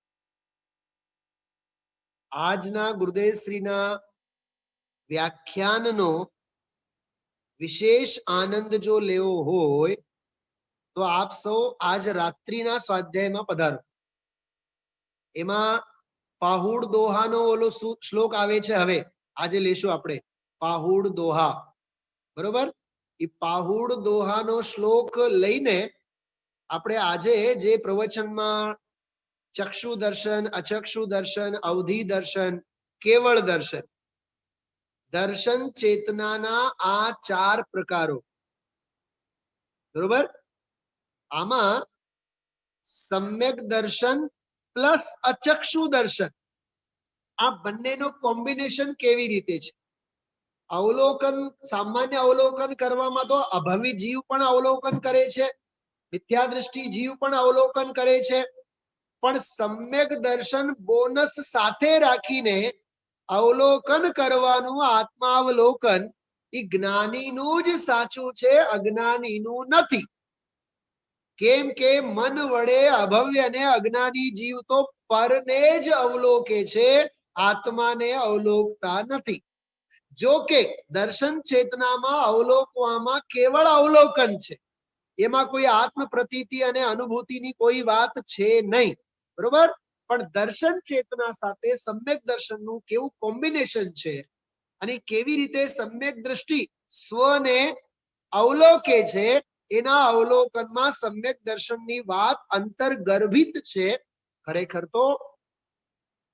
આજના ગુરુદેવ શ્રીના વ્યાખ્યાનનો વિશેષ આનંદ જો લેવો હોય તો આપ સૌ આજ રાત્રિના સ્વાધ્યાયમાં પધારો. એમાં પાહુડ દોહાનો ઓલો શ્લોક આવે છે. હવે આજે લેશું આપણે પાહુડ દોહા. બરોબર. એ પાહુડ દોહાનો શ્લોક લઈને આપણે આજે જે પ્રવચનમાં ચક્ષુ દર્શન, અચક્ષુ દર્શન, અવધિ દર્શન, કેવળ દર્શન, દર્શન ચેતનાના આ 4 પ્રકારો. બરોબર. આમાં સમ્યક દર્શન પ્લસ અચક્ષુ દર્શન, આ બંનેનો કોમ્બિનેશન કેવી રીતે છે? અવલોકન, સામાન્ય અવલોકન કરવામાં તો અભવી જીવ પણ અવલોકન કરે છે, મિથ્યા દ્રષ્ટિ જીવ પણ અવલોકન કરે છે, પણ સમ્યક દર્શન બોનસ સાથે રાખીને અવલોકન કરવાનું આત્માવલોકન એ જ્ઞાનીનું જ સાચું છે, અજ્ઞાનીનું નથી. કેમ કે મન વડે અભવ્ય અને અજ્ઞાની જીવ તો પરને જ અવલોકે છે, આત્માને અવલોકતા નથી. જો કે દર્શન ચેતનામાં અવલોકવામાં કેવળ અવલોકન છે, એમાં કોઈ આત્મ પ્રતીતિ અને અનુભૂતિની કોઈ વાત છે નહીં. બરોબર. પણ દર્શન ચેતના સાથે સમ્યક દર્શનનું કેવું કોમ્બિનેશન છે અને કેવી રીતે સમ્યક દ્રષ્ટિ સ્વને અવલોકે છે, એના અવલોકનમાં સમ્યક દર્શનની વાત અંતર્ગર્ભિત છે. ખરેખર તો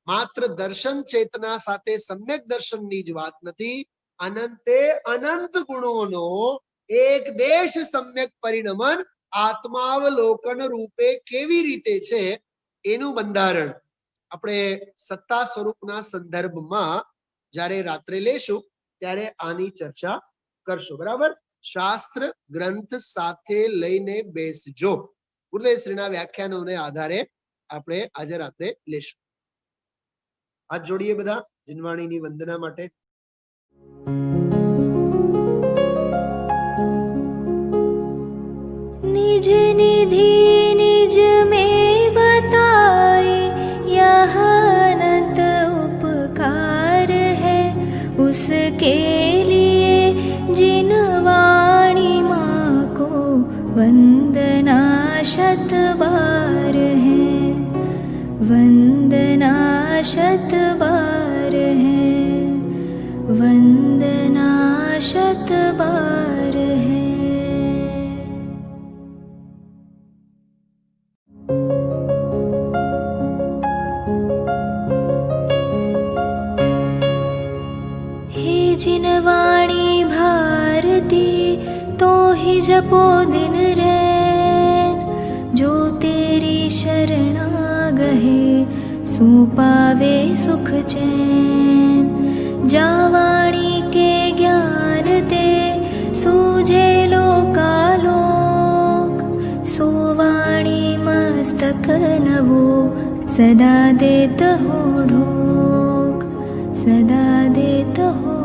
માત્ર દર્શન ચેતના સાથે સમ્યક દર્શનની જ વાત નથી, અનંતે અનંત ગુણોનો એક દેશ સમ્યક પરિણમન આત્માવલોકન રૂપે કેવી રીતે છે એનું બંધારણ આપણે સત્તા સ્વરૂપના સંદર્ભમાં જ્યારે રાત્રે લેશું ત્યારે આની ચર્ચા કરશું. બરાબર. શાસ્ત્ર ગ્રંથ સાથે લઈને બેસજો. ગુરુદેવ શ્રીના વ્યાખ્યાનોને આધારે આપણે આજે રાત્રે લેશું. હાથ જોડીએ બધા જીનવાણીની વંદના માટે. निज निधि निज में बताए यह अनंत उपकार है, उसके लिए जिन वाणी माँ को वंदना शत बार है, वंदना शत बार है, वंदना शत बार है. जिनवाणी भारती तो ही जपो दिन रैन, जो तेरी शरणा गहे सो पावे सुख चैन. जावाणी के ज्ञान ते सूझे लोकालोक, सोवाणी मस्तक नवो सदा देत हो ढोक, सदा देत हो